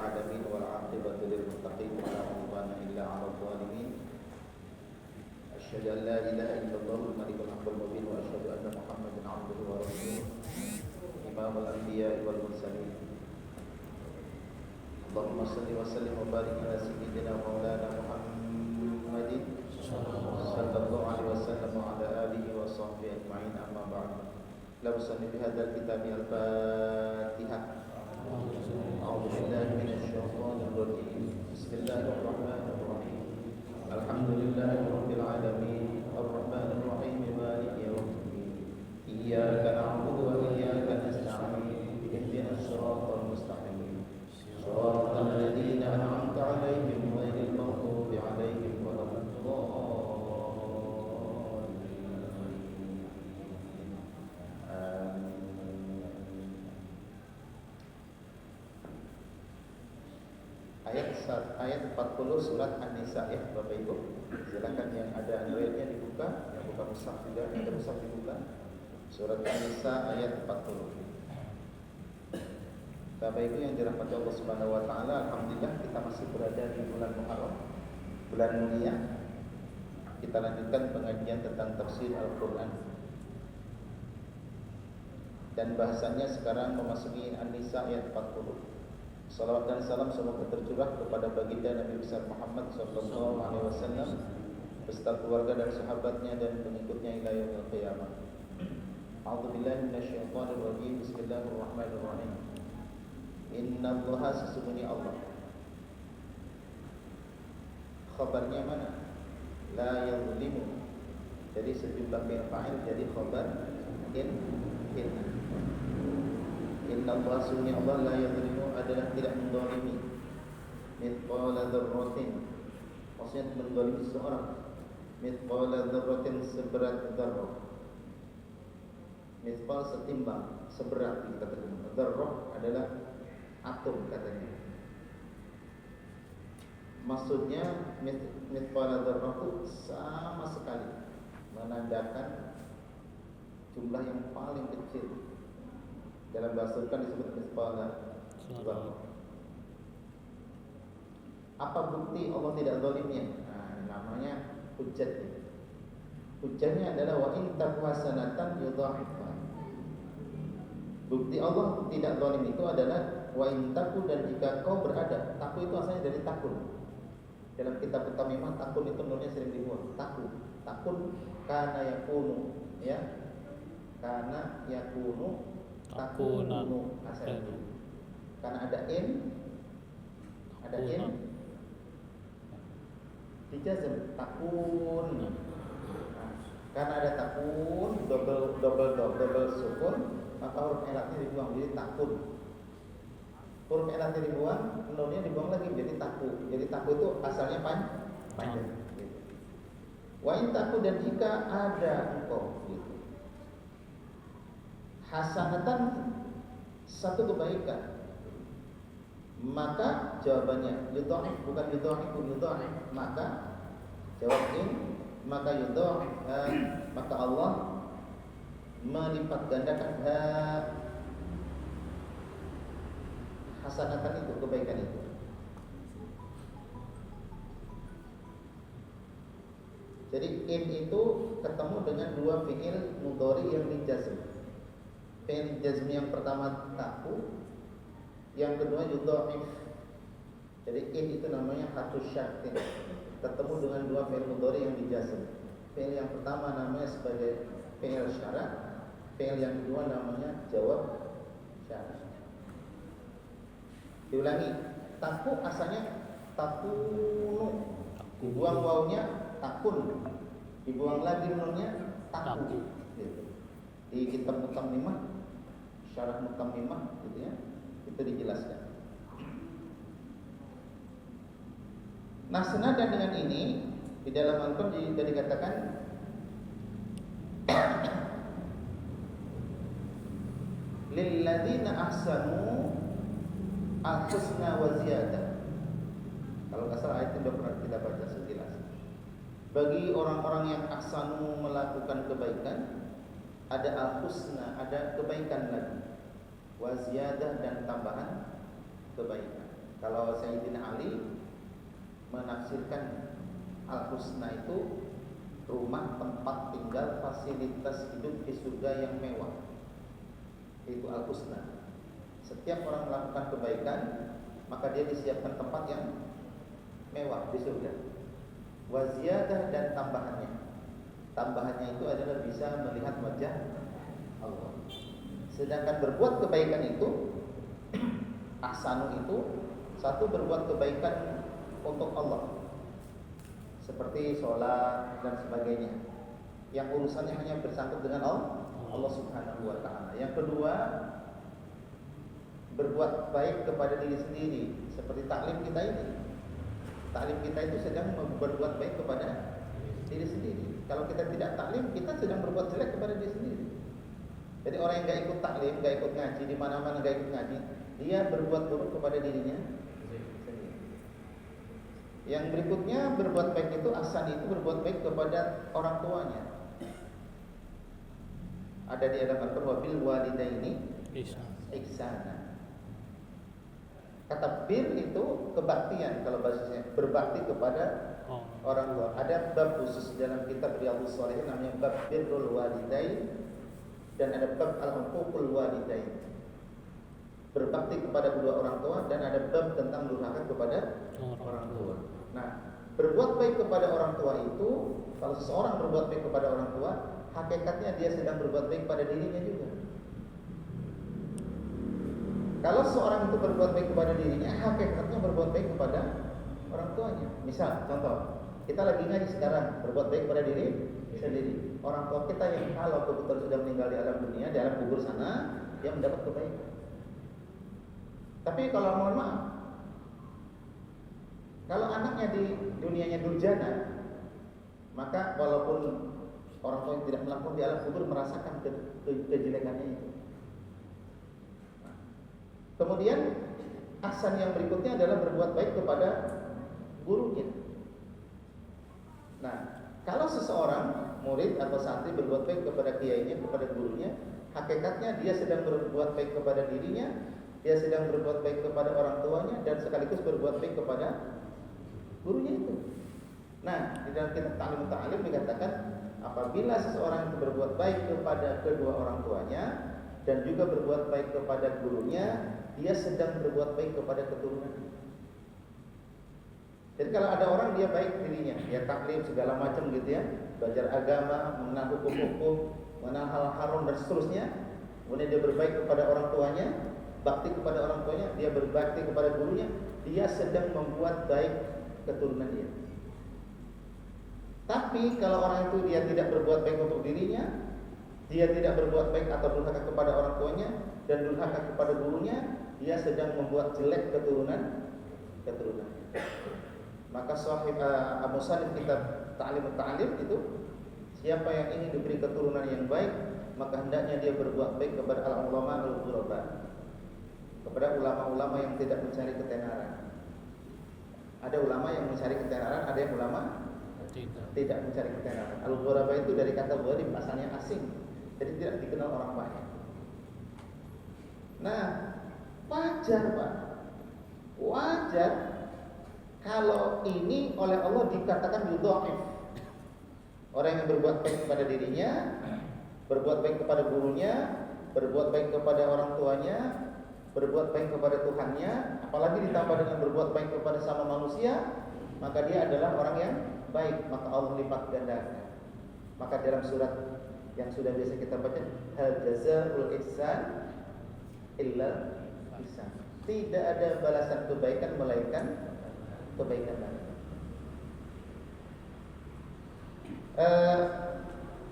العالمين والعاقبة للمتقين ولا عدوان إلا على الظالمين أشهد أن لا إله إلا الله الملك الحق المبين وأشهد أن محمدا عبده ورسوله إمام الأنبياء والمرسلين اللهم صل وسلم وبارك على سيدنا مولانا محمد صلى الله عليه وسلم وعلى آله وصحبه أجمعين أما بعد لا أصلي بهذا الكتاب الفاتحة أعوذ بالله من الشيطان الرجيم بسم الله الرحمن الرحيم الحمد لله رب العالمين الرحمن الرحيم مالك يوم الدين إياك نعبد وإياك نستعين اهدنا الصراط المستقيم صراط الذين أنعمت عليهم غير المغضوب عليهم ولا الضالين. Ayat 40 surat An-Nisa ya Bapak Ibu. Silakan yang ada Androidnya dibuka, yang bukan mushaf juga ada mushaf dibuka. Surat An-Nisa ayat 40. Bapak Ibu yang dirahmati Allah Subhanahu wa taala, alhamdulillah kita masih berada di bulan Muharram, bulan mulia. Kita lanjutkan pengajian tentang tafsir Al-Qur'an. Dan bahasanya sekarang memasuki An-Nisa ayat 40. Salawat dan salam semoga tercurah kepada baginda Nabi besar Muhammad sallallahu alaihi wasallam beserta keluarga dan sahabatnya dan pengikutnya hingga yaumil qiyamah. A'udzubillahi minasyaitonir rajim. Bismillahirrahmanirrahim. Innallaha sesungguhnya Allah. Khabarnya mana? La yadhlimu. Jadi sejumlah fi'il fa'il jadi khabar inna. Innallaha sesungguhnya Allah la yadhlimu adalah tidak mendolimi mithqala dzarratin, maksudnya mendolimi seseorang mithqala dzarratin seberat dzarrah. Mithqal setimbang, seberat kita terjemah. Dzarrah adalah atom katanya. Maksudnya mithqala dzarrah itu sama sekali menandakan jumlah yang paling kecil. Dalam bahasa kan disebut mithqala. Apa bukti Allah tidak zalimnya? Nah, namanya hujjat. Hujjatnya adalah wa in taqwasanatan yudha'ifha. Bukti Allah tidak zalim itu adalah wa in taku, dan jika kau berada. Taku itu asalnya dari takun. Dalam kitab Tamimah takun itu nunnya sering dibuang. Takun kana yakunu, ya. Kana yakunu takunu asalnya. Karena ada in dijazm takun. Nah, karena ada takun double sukun, maka huruf elatnya dibuang jadi takun. Huruf elatnya dibuang, nunnya dibuang lagi menjadi taku. Jadi taku itu asalnya panjang. Gitu. Wa in taku, dan jika ada engkau gitu. Hasanatan, satu kebaikan, maka jawabannya yudha'if, bukan yudha'if, maka jawab in, maka yudha'if, maka Allah melipat gandakan hasanatan itu, kebaikan itu. Jadi in itu ketemu dengan dua fi'il mudhari yang dijazm. Fi'il jazm yang pertama taku, yang kedua yudha'if. Jadi in itu namanya harfu syartin, ketemu dengan dua fi'il mudhari yang dijazm. Fi'il yang pertama namanya sebagai fi'il syarat, fi'il yang kedua namanya jawab syarat. Diulangi, taku asalnya takunu, dibuang wawunya takun, dibuang lagi nunnya taku. Gitu. Di kitab Mutamimah, syarah Mutamimah gitu ya, itu dijelaskan. Nah, senada dengan ini di dalam Al-Qur'an sudah dikatakan lilladzina ahsanu al-husna wa ziyadah. Kalau nggak salah ayat itu sudah pernah kita baca sejelas. Bagi orang-orang yang ahsanu melakukan kebaikan, ada al-husna, ada kebaikan lagi, wa ziyadah, dan tambahan kebaikan. Kalau Sayyidina Ali menafsirkan Al-Husna itu rumah tempat tinggal, fasilitas hidup di surga yang mewah. Itu Al-Husna. Setiap orang melakukan kebaikan, maka dia disiapkan tempat yang mewah di surga. Wa ziyadah, dan tambahannya. Tambahannya itu adalah bisa melihat wajah Allah. Sedangkan berbuat kebaikan itu ahsanu itu satu, berbuat kebaikan untuk Allah, seperti sholat dan sebagainya, yang urusannya hanya bersangkut dengan Allah Subhanahu wa ta'ala. Yang kedua, berbuat baik kepada diri sendiri, seperti taklim kita ini. Taklim kita itu sedang berbuat baik kepada diri sendiri. Kalau kita tidak taklim, kita sedang berbuat jelek kepada diri sendiri. Jadi orang yang gak ikut taklim, gak ikut ngaji, di mana-mana gak ikut ngaji, dia berbuat buruk kepada dirinya sendiri. Yang berikutnya, berbuat baik itu ahsan, itu berbuat baik kepada orang tuanya. Ada di dalam Al-Qur'an, wabil walidaini ihsana. Kata bir itu kebaktian, kalau bahasanya berbakti kepada orang tua. Ada bab khusus dalam kitab Riyadhus Shalihin namanya bab birrul walidain, dan ada bab al-huququl walidain, berbakti kepada kedua orang tua, dan ada bab tentang durhaka kepada orang tua. Nah, berbuat baik kepada orang tua itu, kalau seseorang berbuat baik kepada orang tua, hakikatnya dia sedang berbuat baik pada dirinya juga. Kalau seorang itu berbuat baik kepada dirinya, hakikatnya berbuat baik kepada orang tuanya. Misal, contoh, kita lagi ngaji sekarang, berbuat baik kepada diri sendiri. Orang tua kita yang kalau kebetulan sudah meninggal di alam dunia, di alam kubur sana, dia mendapat kebaikan. Tapi kalau mohon maaf, kalau anaknya di dunianya durjana, maka walaupun orang tua yang tidak melakukan di alam kubur merasakan kejelekannya itu. Kemudian ahsan yang berikutnya adalah berbuat baik kepada gurunya. Nah, kalau seseorang murid atau santri berbuat baik kepada kiainya, kepada gurunya, hakikatnya dia sedang berbuat baik kepada dirinya, dia sedang berbuat baik kepada orang tuanya, dan sekaligus berbuat baik kepada gurunya itu. Nah, di dalam kitab Ta'lim dikatakan, apabila seseorang itu berbuat baik kepada kedua orang tuanya dan juga berbuat baik kepada gurunya, dia sedang berbuat baik kepada keturunannya. Jadi kalau ada orang dia baik dirinya, dia taklim segala macam gitu ya, belajar agama, mengenal hukum-hukum, mengenal hal haram dan seterusnya, kemudian dia berbaik kepada orang tuanya, bakti kepada orang tuanya, dia berbakti kepada gurunya, dia sedang membuat baik keturunan dia. Tapi kalau orang itu dia tidak berbuat baik untuk dirinya, dia tidak berbuat baik atau durhaka kepada orang tuanya dan durhaka kepada gurunya, dia sedang membuat jelek keturunan. Maka sahib Abu Salim kitab Ta'lim itu, siapa yang ingin diberi keturunan yang baik, maka hendaknya dia berbuat baik kepada al-ulama al-ghuraba, kepada ulama-ulama yang tidak mencari ketenaran. Ada ulama yang mencari ketenaran, ada yang ulama tidak mencari ketenaran. Al-ghuraba itu dari kata gharib, asalnya asing, jadi tidak dikenal orang banyak. Nah, wajar Pak, wajar kalau ini oleh Allah dikatakan yudha'if. Orang yang berbuat baik kepada dirinya, berbuat baik kepada gurunya, berbuat baik kepada orang tuanya, berbuat baik kepada Tuhannya, apalagi ditambah dengan berbuat baik kepada sama manusia, maka dia adalah orang yang baik, maka Allah lipat gandakan. Maka dalam surat yang sudah biasa kita baca, hal jazaa'ul ihsan illa ihsan. Tidak ada balasan kebaikan melainkan kebaikan lagi.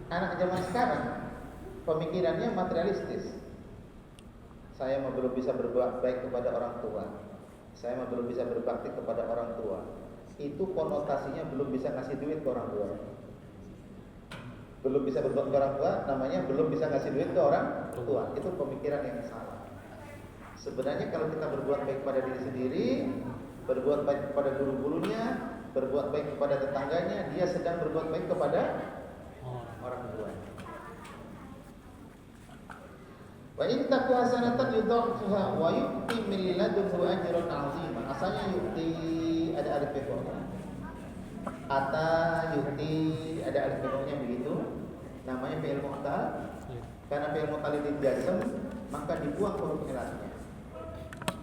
Anak zaman sekarang pemikirannya materialistis. Saya belum bisa berbuat baik kepada orang tua, saya belum bisa berbakti kepada orang tua. Itu konotasinya belum bisa ngasih duit ke orang tua. Belum bisa berbuat ke orang tua, namanya belum bisa ngasih duit ke orang tua. Itu pemikiran yang salah. Sebenarnya kalau kita berbuat baik kepada diri sendiri, berbuat baik kepada guru-gurunya, berbuat baik kepada tetangganya, dia sedang berbuat baik kepada orang tua. Wa in taku hasanatan yudha'ifha wa yu'ti min ladunhu ajran 'azima. asalnya yukti ada alif pekoknya. Ata yukti ada alif pekoknya begitu. Namanya fi'il mu'tal. Karena fi'il mu'tal itu jazm, maka dibuang huruf ilatnya.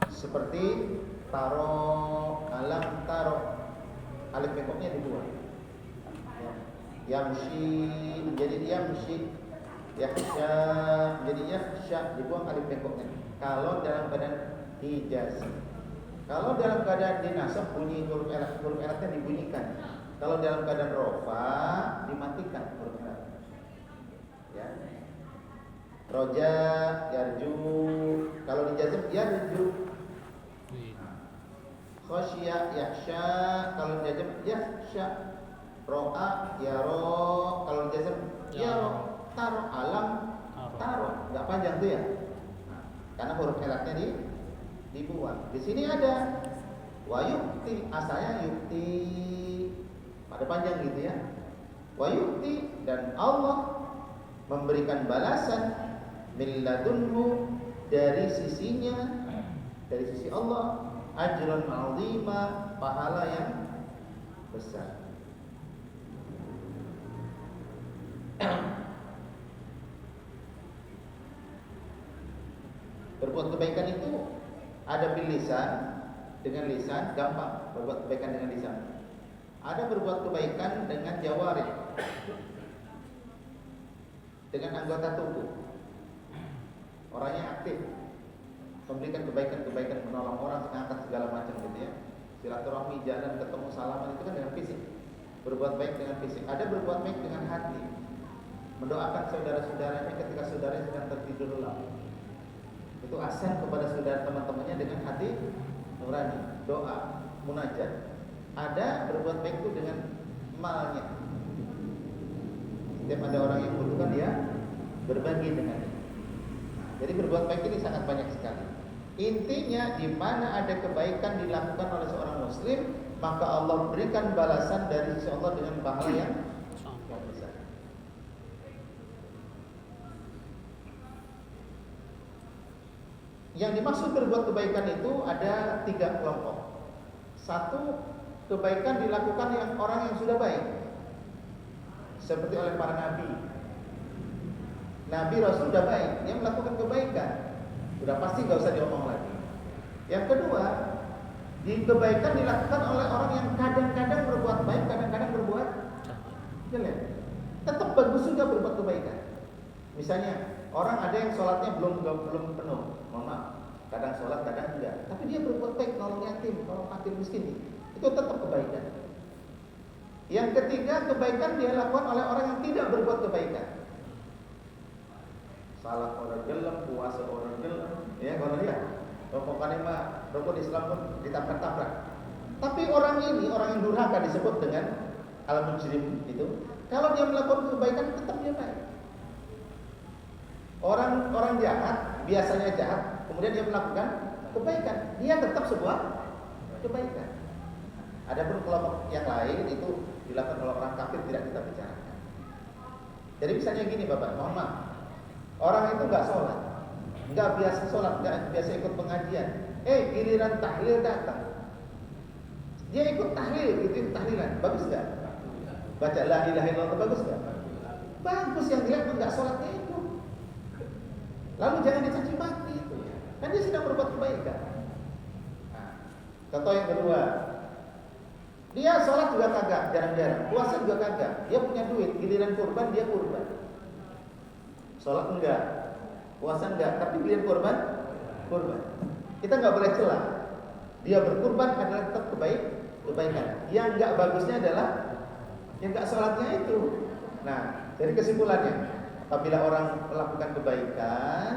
Seperti taro, alam taro, alif pekoknya dibuang. Yamshi menjadi yamshi, yakhsha menjadi yakhsha, dibuang alif pekoknya. Kalau dalam keadaan hijaz. Kalau dalam keadaan dinasab bunyi huruf eratnya dibunyikan. Kalau dalam keadaan rofa dimatikan huruf eratnya. Ya. Roja, yarju. Kalau dijazm yarju. Khosya, yakhsha. Kalau dijazm yakhsha. Ro'a, yaro. Kalau dijazm yaro. Taro, alam, taro. Enggak panjang tuh ya. Karena huruf eratnya dibuang. Di sini ada wa yukti, asalnya yukti. Pada panjang gitu ya. Wa yukti, dan Allah memberikan balasan min ladunhu, dari sisinya, dari sisi Allah, ajrun 'azima, pahala yang besar. Berbuat kebaikan itu ada bil lisan, dengan lisan gampang berbuat kebaikan dengan lisan. Ada berbuat kebaikan dengan jawarih, dengan anggota tubuh. Orangnya aktif, memberikan kebaikan-kebaikan, menolong orang, mengangkat segala macam gitu ya. Silaturahmi, jalan, ketemu, salaman, itu kan dengan fisik. Berbuat baik dengan fisik. Ada berbuat baik dengan hati, mendoakan saudara-saudaranya ketika saudaranya sedang tertidur lelap. Itu ahsan kepada saudara teman-temannya dengan hati nurani, doa, munajat. Ada berbuat baik itu dengan malnya. Setiap ada orang yang membutuhkan, dia berbagi dengannya. Jadi berbuat baik ini sangat banyak sekali. Intinya, di mana ada kebaikan dilakukan oleh seorang muslim, maka Allah berikan balasan dari sisi Allah dengan pahala yang besar. Yang dimaksud berbuat kebaikan itu ada 3 kelompok. Satu, kebaikan dilakukan yang orang yang sudah baik, seperti oleh para nabi. Nabi Rasul sudah baik, dia melakukan kebaikan, sudah pasti gak usah diomong lagi. Yang kedua, kebaikan dilakukan oleh orang yang kadang-kadang berbuat baik, kadang-kadang berbuat jelek. Tetap bagus juga berbuat kebaikan. Misalnya, orang ada yang sholatnya belum penuh, mohon maaf, kadang sholat, kadang enggak, tapi dia berbuat baik, nolong yatim, nolong fakir miskin, itu tetap kebaikan. Yang ketiga, kebaikan dia lakukan oleh orang yang tidak berbuat kebaikan. Salat orang gelem, puasa orang gelem, ya kalau dia pokoknya mah rukun Islam pun ditabrak-tabrak. Tapi orang ini, orang yang durhaka disebut dengan al-mujrim itu, kalau dia melakukan kebaikan tetap dia baik. Orang jahat, biasanya jahat, kemudian dia melakukan kebaikan, dia tetap sebuah kebaikan. Adapun kelompok yang lain itu dilakukan oleh orang kafir, tidak kita bicarakan. Jadi misalnya gini Bapak, mohon maaf, orang itu nggak sholat, nggak biasa sholat, nggak biasa ikut pengajian. Giliran tahlil datang, dia ikut tahlil, ikut tahlilan, bagus nggak? Baca la ilaha illallah, bagus nggak? Bagus, yang dilihat nggak sholatnya itu. Lalu jangan dicaci maki itu, kan dia sedang berbuat kebaikan. Nah, contoh yang kedua, dia sholat juga kagak, jarang-jarang, puasa juga kagak, dia punya duit, giliran kurban dia kurban. Sholat enggak, puasa enggak, tapi giliran kurban. Kita nggak boleh celah. Dia berkurban adalah tetap kebaikan. Yang enggak bagusnya adalah yang enggak sholatnya itu. Nah, jadi kesimpulannya, apabila orang melakukan kebaikan,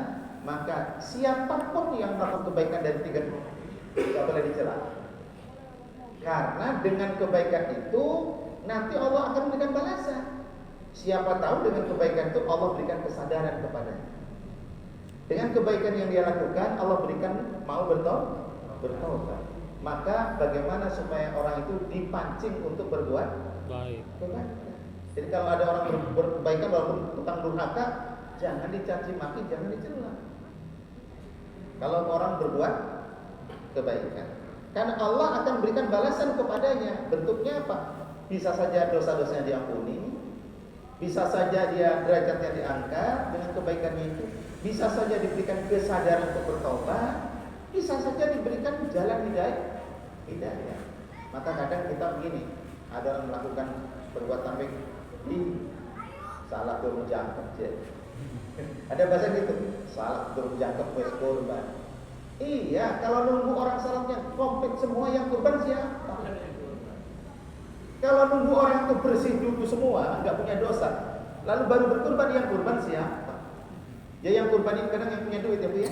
maka siapapun yang melakukan kebaikan dari 3 itu tidak boleh dicela. Karena dengan kebaikan itu nanti Allah akan memberikan balasan. Siapa tahu dengan kebaikan itu Allah berikan kesadaran kepadanya. Dengan kebaikan yang dia lakukan, Allah berikan mau bertaubat. Maka bagaimana supaya orang itu dipancing untuk berbuat baik? Jadi kalau ada orang berkebaikan walaupun tukang durhaka, jangan dicaci maki, jangan dicela. Kalau orang berbuat kebaikan. Karena Allah akan berikan balasan kepadanya. Bentuknya apa? Bisa saja dosa-dosanya diampuni, bisa saja dia derajatnya diangkat dengan kebaikannya itu, bisa saja diberikan kesadaran untuk bertobat, bisa saja diberikan jalan hidayah. Maka kadang kita begini, ada orang melakukan perbuatan baik, salah turun jangkep je. Ada bahasa gitu, salah turun jangkep wes korban. Iya, kalau nunggu orang salatnya komplit semua, yang kurban siapa? Kalau nunggu orang itu bersih dulu semua, nggak punya dosa, lalu baru berkurban, yang kurban siapa? Ya yang kurban ini kadang yang punya duit ya Bu ya.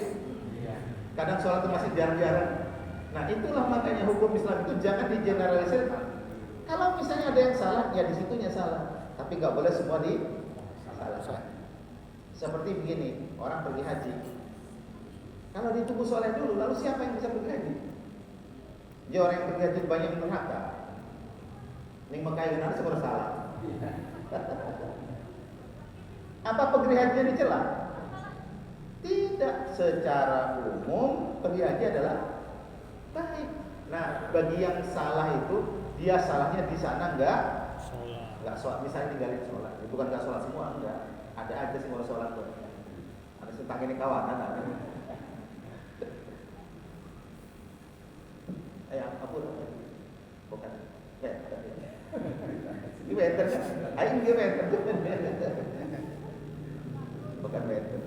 Kadang sholat itu masih jarang-jarang. Nah itulah makanya hukum Islam itu jangan digeneralisir. Kalau misalnya ada yang salah, ya di situnya salah. Tapi nggak boleh semua disalahkan. Seperti begini, orang pergi haji. Kalau ditunggu soleh dulu, lalu siapa yang bisa pergi haji? Ya orang yang pergi haji banyak yang neraka. Ning Mekah Yunan semua salah. Apa pergi haji dicela? Tidak, secara umum pergi haji adalah baik. Nah, bagi yang salah itu, dia salahnya di sana enggak sholat. Misalnya tinggalin sholat, bukan enggak sholat semua, enggak. Ada aja semua sholat tuh. Ada tentang ini kawanan. Apa? Bukan. Ini meter kan? Ayo ini meter. Bukan meter.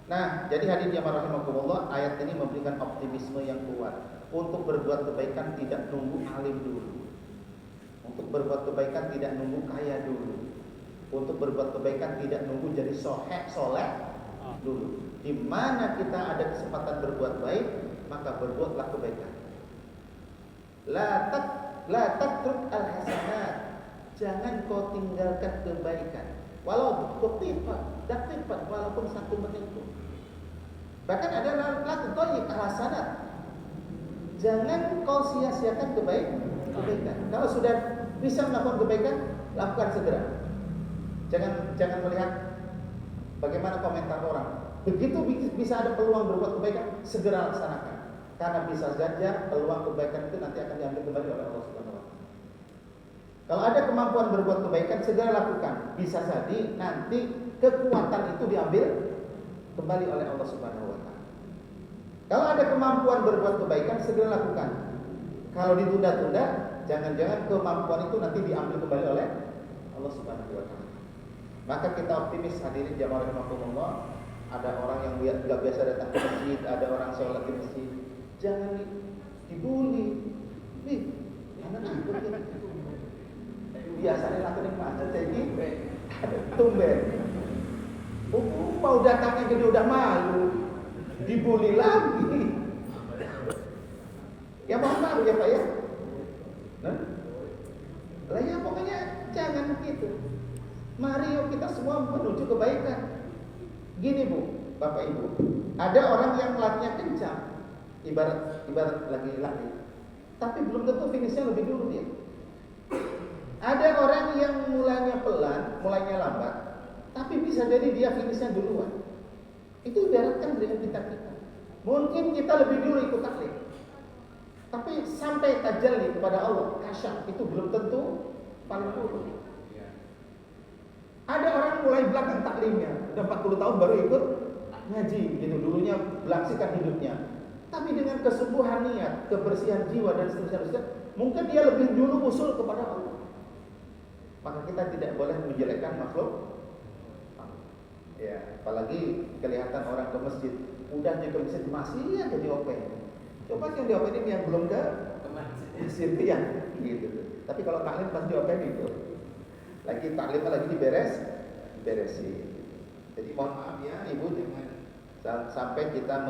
Nah, jadi hadirin yang rahimakumullah, ayat ini memberikan optimisme yang kuat. Untuk berbuat kebaikan tidak nunggu alim dulu. Untuk berbuat kebaikan tidak nunggu kaya dulu. Untuk berbuat kebaikan tidak nunggu jadi soleh dulu. Di mana kita ada kesempatan berbuat baik, maka berbuatlah kebaikan. La tatruk al-hasanat. Jangan kau tinggalkan kebaikan. Walau datifan, walaupun satu menyentuh. Bahkan ada laku toyib al-hasanat. Jangan kau sia-siakan kebaikan. Kalau sudah bisa melakukan kebaikan, lakukan segera. Jangan melihat bagaimana komentar orang. Begitu bisa ada peluang berbuat kebaikan, segera laksanakan. Karena bisa saja peluang kebaikan itu nanti akan diambil kembali oleh Allah Subhanahu wa taala. Kalau ada kemampuan berbuat kebaikan, segera lakukan. Bisa jadi nanti kekuatan itu diambil kembali oleh Allah Subhanahu wa taala. Kalau ada kemampuan berbuat kebaikan, segera lakukan. Kalau ditunda-tunda, jangan-jangan kemampuan itu nanti diambil kembali oleh Allah Subhanahu wa taala. Maka kita optimis hadirin jamaah rahimakumullah. Ada orang yang nggak biasa datang ke masjid, ada orang sholat di masjid. Jangan dibully. Jangan aku biasanya lakukan mana jadi tumben. Mau datangnya jadi udah malu, dibully lagi. Ya mohon maaf ya Pak ya. Lah ya pokoknya jangan begitu. Mari yuk kita semua menuju kebaikan. Gini Bu, Bapak Ibu, ada orang yang latnya kencang, ibarat lagi lari, tapi belum tentu finishnya lebih dulu dia. Ada orang yang mulainya pelan, mulainya lambat, tapi bisa jadi dia finishnya duluan. Itu ibaratkan dengan kita. Mungkin kita lebih dulu ikut taklim, tapi sampai tajalli kepada Allah, kasyaf, itu belum tentu paling dulu. Ada orang mulai belakang taklimnya, udah 40 tahun baru ikut ngaji, gitu. Dulunya belaksikan hidupnya, tapi dengan kesungguhan niat, kebersihan jiwa dan seterusnya, mungkin dia lebih dulu usul kepada Allah. Maka kita tidak boleh menjelekkan makhluk. Ya, apalagi kelihatan orang ke masjid, udah ke masjid masih aja diopeng. Coba yang diopeng ini yang belum ke masjid ya, gitu. Tapi kalau taklim pasti diopeng itu. Lagi taklimnya lagi diberesin. Jadi mohon maaf ya Ibu, jangan sampai kita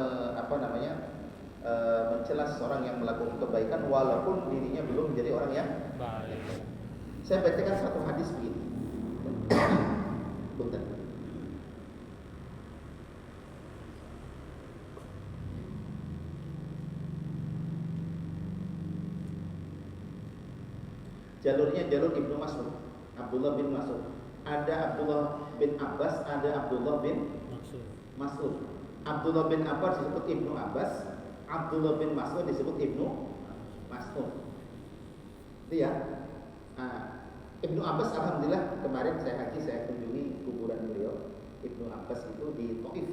mencela seorang yang melakukan kebaikan walaupun dirinya belum menjadi orang yang baik. Saya bacakan satu hadis begini. Bentar. Jalurnya jalur Ibnu Mas'ud, Abdullah bin Mas'ud. Ada Abdullah bin Abbas, ada Abdullah bin Mas'ud. Abdullah bin Abbas disebut Ibnu Abbas, Abdullah bin Mas'ud disebut Ibnu Mas'ud. Itu ya. Ibnu Abbas, alhamdulillah kemarin saya haji, saya kunjungi kuburan beliau. Ibnu Abbas itu di Taif.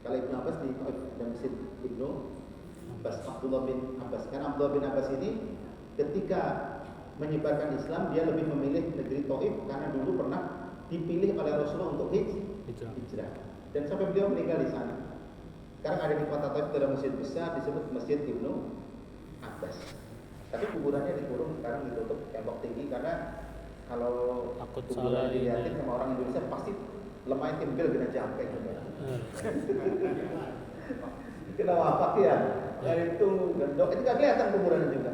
Kalau Ibnu Abbas di Taif dan Masjid Ibnu Abbas, Abdullah bin Abbas. Karena Abdullah bin Abbas ini ketika menyebarkan Islam dia lebih memilih negeri Taif karena dulu pernah dipilih oleh Rasulullah untuk hijrah. Dan sampai beliau meninggal di sana. Sekarang ada di kota Taif ada masjid besar disebut Masjid Ibnu Abbas. Tapi kuburannya dikurung, sekarang ditutup tembok tinggi karena kalau takut kuburan dilihatin sama orang Indonesia pasti lemah timbel kena jampe. Kena wafat ya. Dari itu gendok itu gak kelihatan kuburannya juga.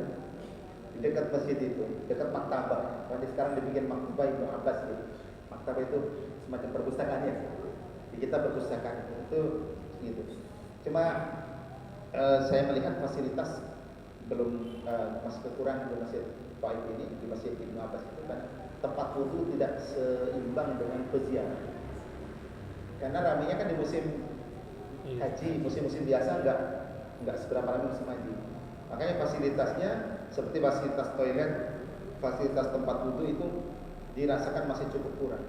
Di dekat masjid itu, dekat maktabah. Nanti sekarang dibikin maktabah Ibnu Abbas gitu. Maktabah itu semacam perpustakaan ya. Di kita perpustakaan itu gitu. Cuma saya melihat fasilitas belum masih kekurangan di masjid Taif ini, di masjid Ibnu Abbas itu kan tempat wudu tidak seimbang dengan peziarah. Karena ramainya kan di musim haji, musim-musim biasa enggak seberapa ramai musim haji. Makanya fasilitasnya seperti fasilitas toilet, fasilitas tempat wudu itu dirasakan masih cukup kurang.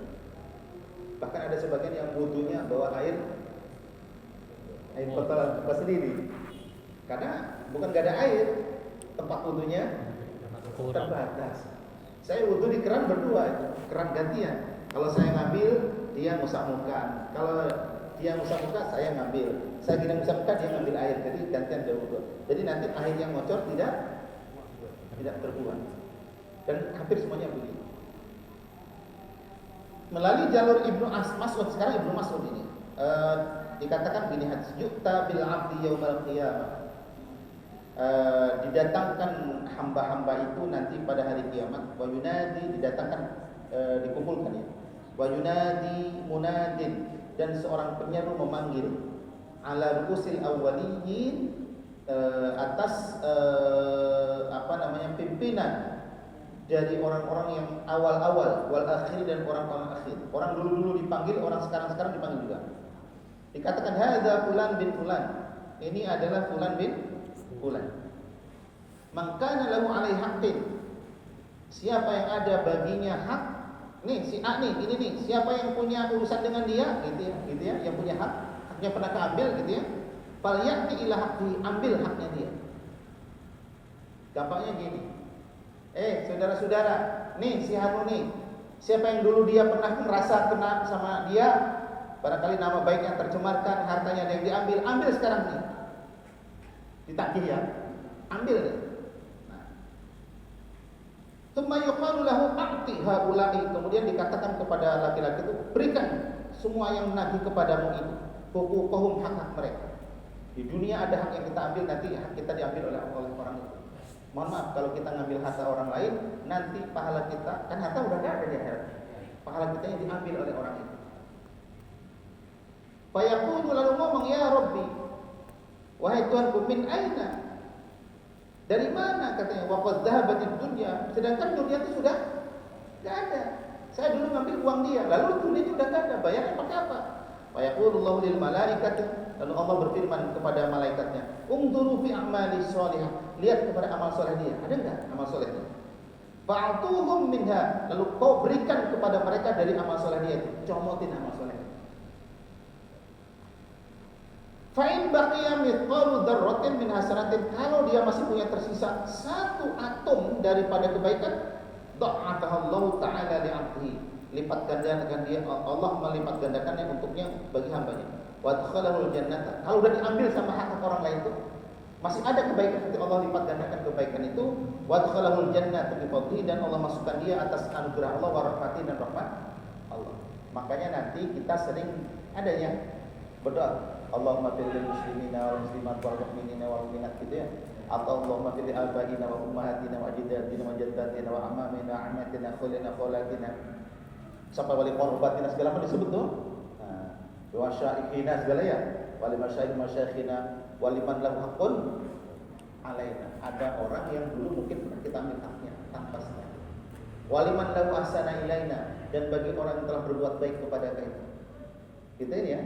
Bahkan ada sebagian yang wudunya bawa air botol sendiri. Karena bukan gak ada air, tempat wudunya terbatas. Saya wudu di keran berdua, keran gantian. Kalau saya ngambil, dia ngusap muka. Kalau dia ngusap muka, saya ngambil. Saya tidak ngusap muka, dia ngambil air. Jadi gantian dia wudu. Jadi nanti air yang ngocor tidak terbuang. Dan hampir semuanya begitu. Melalui jalur Ibnu Mas'ud, sekarang Ibnu Mas'ud ini dikatakan begini, yu'ta bil 'abdi yaumal qiyamah. Didatangkan hamba-hamba itu nanti pada hari kiamat. Wa yunadi, didatangkan, dikumpulkan ya. Wa yunadi munadin, dan seorang penyeru memanggil ala rukusil awwaliyin, atas pimpinan dari orang-orang yang awal-awal, wal akhir, dan orang-orang akhir. Orang dulu-dulu dipanggil, orang sekarang-sekarang dipanggil juga. Dikatakan hadza fulan bin fulan. Ini adalah fulan bin fulan. Man kana lahu alaihi haqqin. Siapa yang ada baginya hak? Nih si A nih, ini nih. Siapa yang punya urusan dengan dia? Gitu ya, yang punya hak, haknya pernah keambil gitu ya. Fal ya'ti ila haqqi, ambil haknya dia. Gampangnya gini. Saudara-saudara, nih si Hanu nih. Siapa yang dulu dia pernah merasa kena sama dia, barangkali nama baiknya tercemarkan, hartanya ada yang diambil, ambil sekarang nih. Ditagih ya, ambil deh. Tsumma yuqalu lahu a'ti haula'i, kemudian dikatakan kepada laki-laki itu, berikan semua yang menagih kepadamu itu, huquqahum, hak-hak mereka. Di dunia ada hak yang kita ambil, nanti hak kita diambil oleh orang itu. Mohon maaf kalau kita ngambil harta orang lain, nanti pahala kita, kan harta udah gak ada di akhirat. Pahala kita yang diambil oleh orang itu. Fa yaqulu, lalu ngomong, ya Rabbi, wahai Tuhanku, min aina? Dari mana katanya? Wa qad dhahabatid dunya. Sedangkan dunia itu sudah enggak ada. Saya dulu ngambil uang dia, lalu dunia itu udah enggak ada. Bayarnya pakai apa? Wa yaqulullahu lil malaikati, lalu Allah berfirman kepada malaikatnya, "Ungduru fi a'mali shalihah." Lihat kepada amal saleh dia. Ada enggak amal salehnya? Fa'tuhum minha, lalu kau berikan kepada mereka dari amal saleh dia itu. Comotin amal saleh. Fa'in baqiya mithqalu dzarratin min hasanatin, kalau dia masih punya tersisa satu atom daripada kebaikan, dha'atahallahu ta'ala li'abdihi, lipat gandakan dia, Allah melipat gandakannya untuknya bagi hambanya. Wa adkhalahul jannata, kalau udah diambil sama hak orang lain itu masih ada kebaikan, nanti Allah lipat gandakan kebaikan itu. Wa adkhalahul jannata bi fadlihi, dan Allah masukkan dia atas anugerah Allah wa rahmati, dan rahmat Allah. Makanya nanti kita sering adanya berdoa, Allahumma fil muslimina wal muslimat wal mu'minina wal mu'minat, gitu ya. Atau Allahumma fil abaina wa ummahatina wa ajdatina wa jaddatina wa amamina wa amatina khulina khulatina, sampai wali qurbatina segala macam disebut tuh. Nah, wa syaikhina segala ya, wali masyaikh masyayikhina, waliman lahu haqqun alaina. Ada orang yang dulu mungkin pernah kita ambil haknya tanpa sadar. Waliman lahu ahsana ilaina, dan bagi orang yang telah berbuat baik kepada kita. Gitu ya.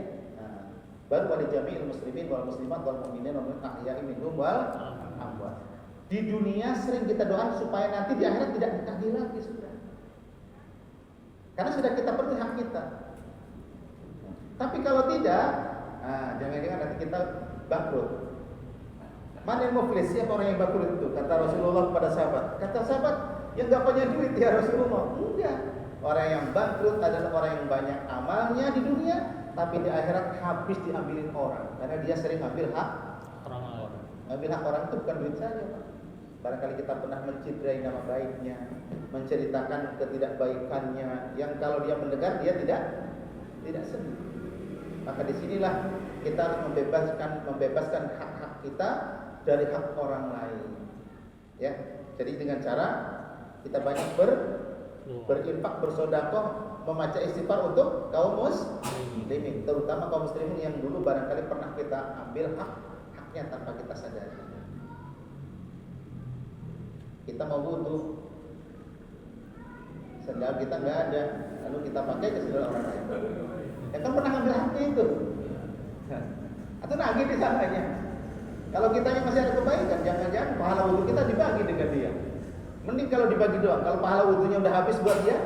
bal wali jami'il muslimin wal muslimat wal mu'minin wal mu'minat ahya'i minhum wal amwat. Di dunia sering kita doa supaya nanti di akhirat tidak ditagih lagi sudah. Karena sudah kita penuhi hak kita. Tapi kalau tidak, jangan-jangan nanti kita bangkrut. Mana yang muflis? Siapa orang yang bangkrut itu? Kata Rasulullah kepada sahabat. Kata sahabat, yang gak punya duit ya Rasulullah. Enggak. Orang yang bangkrut adalah orang yang banyak amalnya di dunia, tapi di akhirat habis diambilin orang. Karena dia sering ambil hak orang. Ambil hak orang itu bukan duit saja, Pak. Barangkali kita pernah mencederai nama baiknya, menceritakan ketidakbaikannya, yang kalau dia mendengar dia tidak sedih. Maka disinilah kita harus membebaskan hak-hak kita dari hak orang lain. Ya, jadi dengan cara kita banyak berinfak, bersedekah, membaca istighfar untuk kaum muslimin, terutama kaum muslimin yang dulu barangkali pernah kita ambil haknya tanpa kita sadari. Kita mau wudu, sendal kita nggak ada, lalu kita pakai ke sendal orang lain. Ya kan pernah ambil haknya itu, atau nagih di sananya. Kalau kitanya masih ada kebaikan, jangan-jangan pahala wudu kita dibagi dengan dia. Mending kalau dibagi doang. Kalau pahala wudunya udah habis buat dia,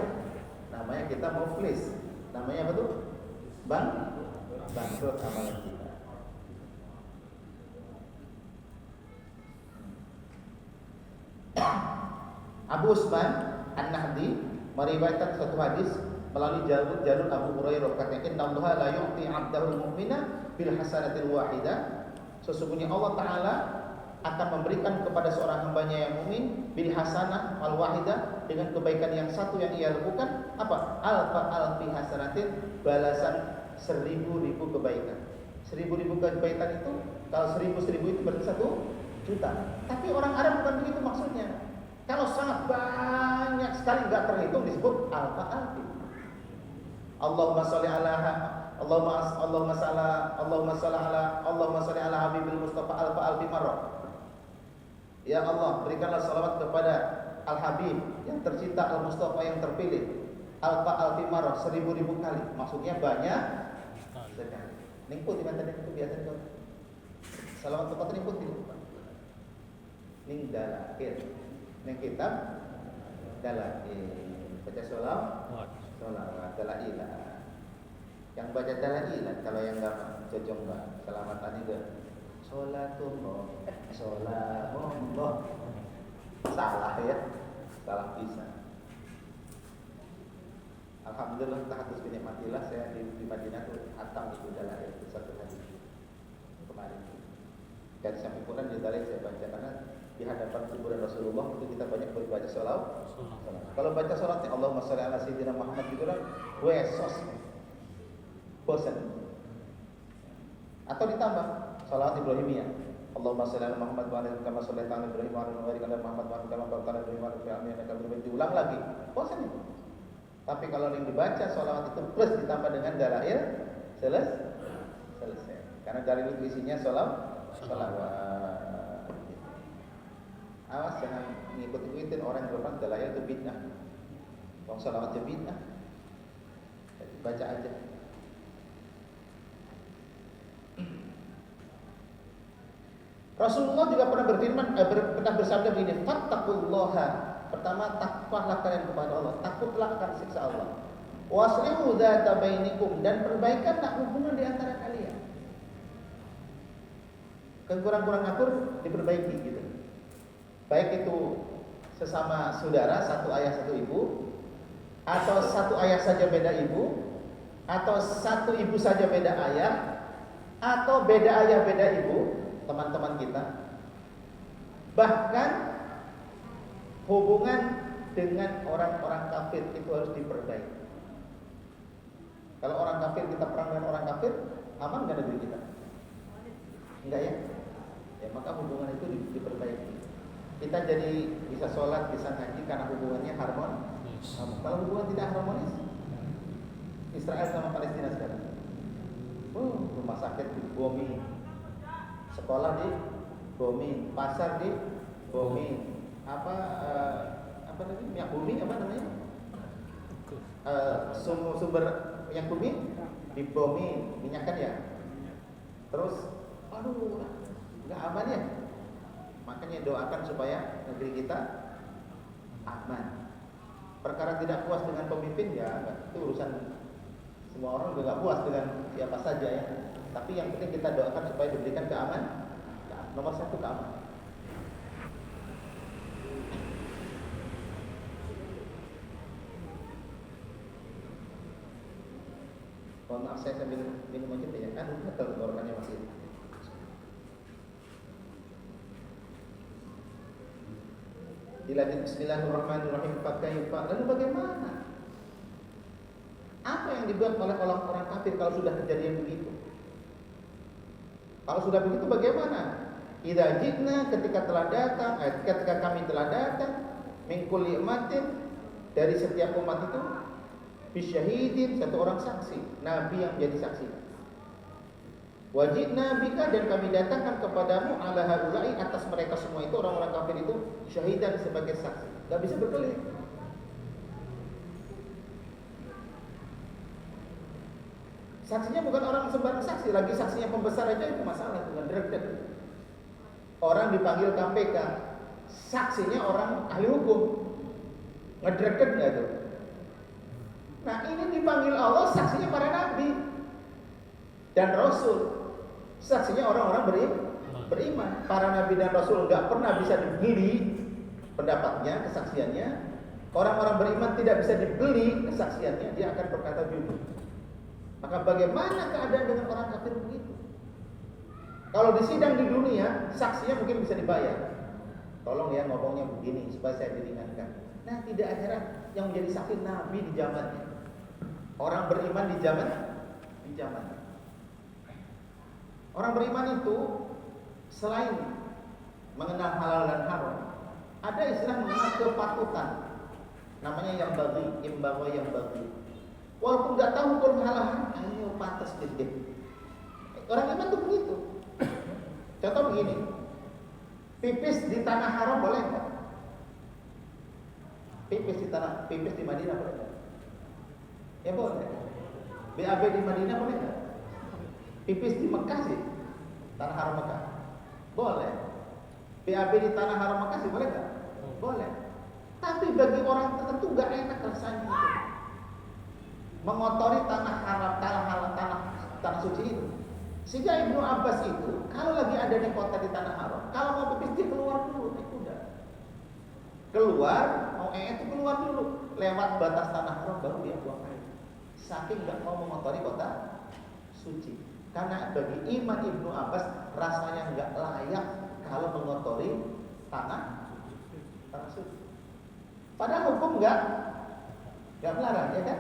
namanya kita muflis. Namanya apa tuh? Bangkrut amalan kita. Abu Usman An-Nahdi meriwayatkan satu hadis melalui jalur Abu Hurairah, katanya innallaha la yu'ti 'abdahu al-mu'mina bil hasanatil wahidah. Sesungguhnya Allah Ta'ala akan memberikan kepada seorang hambanya yang mukmin bil hasanah al wahidah, dengan kebaikan yang satu yang ia lakukan. Apa? Alfi hasanatin, balasan 1000 kebaikan. 1000 kebaikan itu, kalau 1000 itu berarti 1 juta. Tapi orang Arab bukan begitu maksudnya. Kalau sangat banyak sekali nggak terhitung disebut alfi. Allahumma sholli ala habibil mustafa alfi marrah. Ya Allah, berikanlah salawat kepada Al-Habib yang tercinta, Al-Mustafa yang terpilih, alfi marrah, 1000 kali. Maksudnya banyak sekali. Ningput di mana itu biasa itu. Salawat kepada ningput di lupa. Ning dalakir. Ning kitab dalakir. Baca sholawat dalailah. Yang baca dalailah, kalau yang enggak cocok enggak. Selamatan juga. Sholatullah. Salah ya. Salah bisa. Alhamdulillah tahatus binikmatillah, saya di Madinah tuh hatam itu dalailah itu satu hadis kemarin. Dan sampai Quran di dalailah saya baca, karena di hadapan kuburan Rasulullah itu kita banyak berbaca sholawat. Kalau baca sholawatnya Allahumma sholli ala sayyidina Muhammad gitu kan, wesos, bosan. Atau ditambah sholawat Ibrahimiyah, Allahumma sholli ala Muhammad wa ala kama shallaita ala Ibrahim wa ala ali Muhammad wa ala kama barakta ala Ibrahim wa ala ali Ibrahim, diulang lagi, bosan itu. Tapi kalau yang dibaca sholawat itu plus ditambah dengan dalail, selesai. Karena dalail itu isinya sholawat. Awas jangan ngikut-ikutin orang yang berfirman dalail itu bid'ah. Wong sholawat itu bid'ah. Jadi baca aja. Rasulullah juga pernah berfirman, pernah bersabda begini, fattaqullaha. Pertama, takwalah kalian kepada Allah, takutlah akan siksa Allah. Waslihu dzata bainikum, dan perbaikanlah hubungan di antara kalian. Kurang-kurang akur diperbaiki gitu. Baik itu sesama saudara, satu ayah satu ibu, atau satu ayah saja beda ibu, atau satu ibu saja beda ayah, atau beda ayah beda ibu, teman-teman kita. Bahkan hubungan dengan orang-orang kafir itu harus diperbaiki. Kalau orang kafir, kita perang dengan orang kafir, aman nggak negeri kita? Enggak ya? Ya maka hubungan itu diperbaiki. Kita jadi bisa sholat, bisa ngaji karena hubungannya harmonis. Kalau hubungan tidak harmonis, Israel sama Palestina sekarang, rumah sakit dibombing, sekolah dibombing, pasar dibombing, apa tadi, minyak bumi apa namanya, sumber minyak bumi dibombing, minyak kan ya, terus aduh nggak aman ya. Makanya doakan supaya negeri kita aman. Perkara tidak puas dengan pemimpin ya itu urusan semua orang juga nggak puas dengan siapa saja ya. Tapi yang penting kita doakan supaya diberikan keamanan. Nomor satu keamanan. Mohon maaf saya sambil minum aja ya kan betul tenggorokannya masih. Dilanjut Bismillahirrahmanirrahim. Lalu bagaimana? Apa yang dibuat oleh orang-orang kafir kalau sudah kejadian begitu? Kalau sudah begitu bagaimana? Idza jitna ketika kami telah datang min kulli ummatin dari setiap umat itu bisyahidin satu orang saksi, nabi yang menjadi saksi. Wajibna bika dan kami datangkan kepadamu ala haula'i atas mereka semua itu orang-orang kafir itu syahidan sebagai saksi. Enggak bisa berkelit. Saksinya bukan orang sembarang saksi, lagi saksinya pembesar aja itu masalah, bukan direktur. Orang dipanggil KPK, saksinya orang ahli hukum. Ngedreket enggak itu? Nah, ini dipanggil Allah, saksinya para nabi dan rasul. Saksinya orang-orang beriman. Para nabi dan rasul enggak pernah bisa dibeli pendapatnya, kesaksiannya. Orang-orang beriman tidak bisa dibeli kesaksiannya, dia akan berkata jujur. Maka bagaimana keadaan dengan orang kafir begitu? Kalau di sidang di dunia, saksinya mungkin bisa dibayar. Tolong ya ngomongnya begini supaya saya diringankan. Nah, tidak heran yang menjadi saksi nabi di zamannya. Orang beriman di zaman. Orang beriman itu selain mengenal halal dan haram, ada istilah mengenal kepatutan. Namanya yang bagi, yang bagi. Walaupun nggak tahu hukum halal, ayo pantas deh. Orang iman tuh begitu. Contoh begini, pipis di tanah haram boleh nggak? Pipis di Madinah boleh nggak? Ya boleh. BAB di Madinah boleh nggak? Pipis di Mekah sih, tanah haram Mekah, boleh. BAB di tanah haram Mekah sih boleh nggak? Boleh. Tapi bagi orang tertentu nggak enak rasanya itu. Mengotori tanah haram, tanah suci itu. Sehingga Ibnu Abbas itu kalau lagi ada di kota di tanah haram, kalau mau pipis dia keluar dulu, naik kuda. Keluar, mau itu keluar dulu, lewat batas tanah haram baru dia buang air. Saking nggak mau mengotori kota suci. Karena bagi iman Ibnu Abbas rasanya nggak layak kalau mengotori tanah suci. Padahal hukum nggak melarang, ya kan?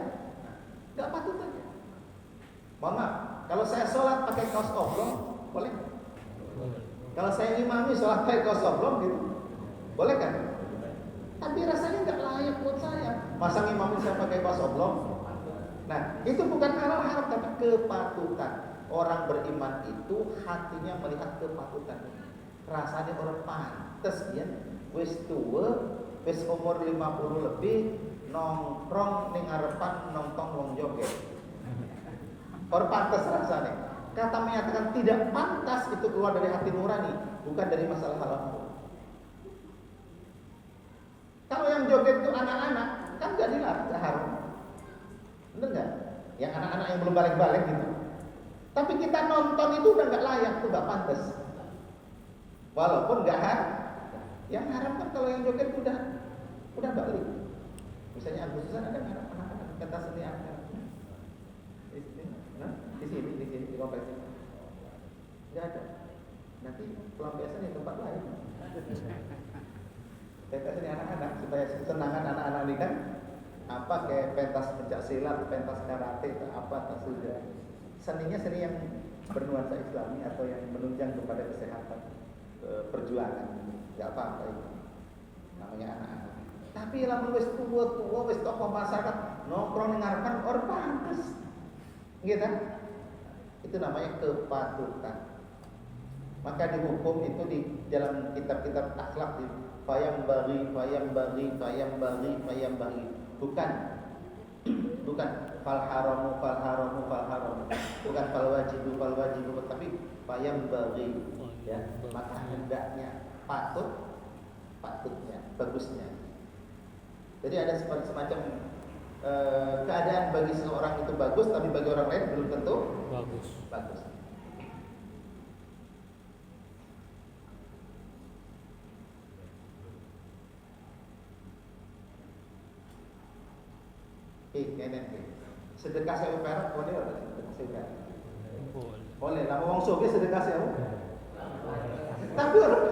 Nggak patut aja. Mohon maaf, kalau saya sholat pakai kaos oblong, boleh? Kalau saya imami sholat pakai kaos oblong gitu, boleh kan? Tapi rasanya nggak layak buat saya. Masa imami saya pakai kaos oblong? Nah, itu bukan haram tapi kepatutan. Orang beriman itu hatinya melihat kepatutan. Rasanya orang pantes ya, wis tua, wis umur 50 lebih, nongkrong ning ngarepan nonton wong joget. Orang pantas rasanya. Kata menyatakan tidak pantas itu keluar dari hati nurani, bukan dari masalah halal. Kalau yang joget itu anak-anak, kan gak dilarang, gak haram. Bener gak? Yang anak-anak yang belum balik-balik gitu. Tapi kita nonton itu udah gak layak, itu gak pantas. Walaupun gak haram. Yang haram kan kalau yang joget udah balik. Misalnya Agustusan ada anak-anak pentas seni anak. Di sini di kompleks ini. Enggak ada. Nanti pelampiasan di tempat lain. Pentas seni anak-anak supaya senangan anak-anak ini kan apa kayak pentas pencak silat, pentas karate, apa tak sudah. Seninya seni yang bernuansa Islami atau yang menunjang kepada kesehatan, perjuangan. Enggak apa-apa itu. Namanya anak-anak. Tapi lamun wis tua wis tokoh masyarakat nongkrong ning ngarepan ora pantes. Nggih ta? Itu namanya kepatutan. Maka dihukum itu di dalam kitab-kitab akhlak di fayam bagi. Bukan fal haramu. Bukan fal wajibu, tapi Fayam bagi, ya, maka hendaknya, patutnya, bagusnya. Jadi ada semacam keadaan bagi seseorang itu bagus, tapi bagi orang lain belum tentu bagus. Sedekah saya perak boleh atau sedekah saya perak? Boleh. Lama wong soge sedekah saya. Tapi orang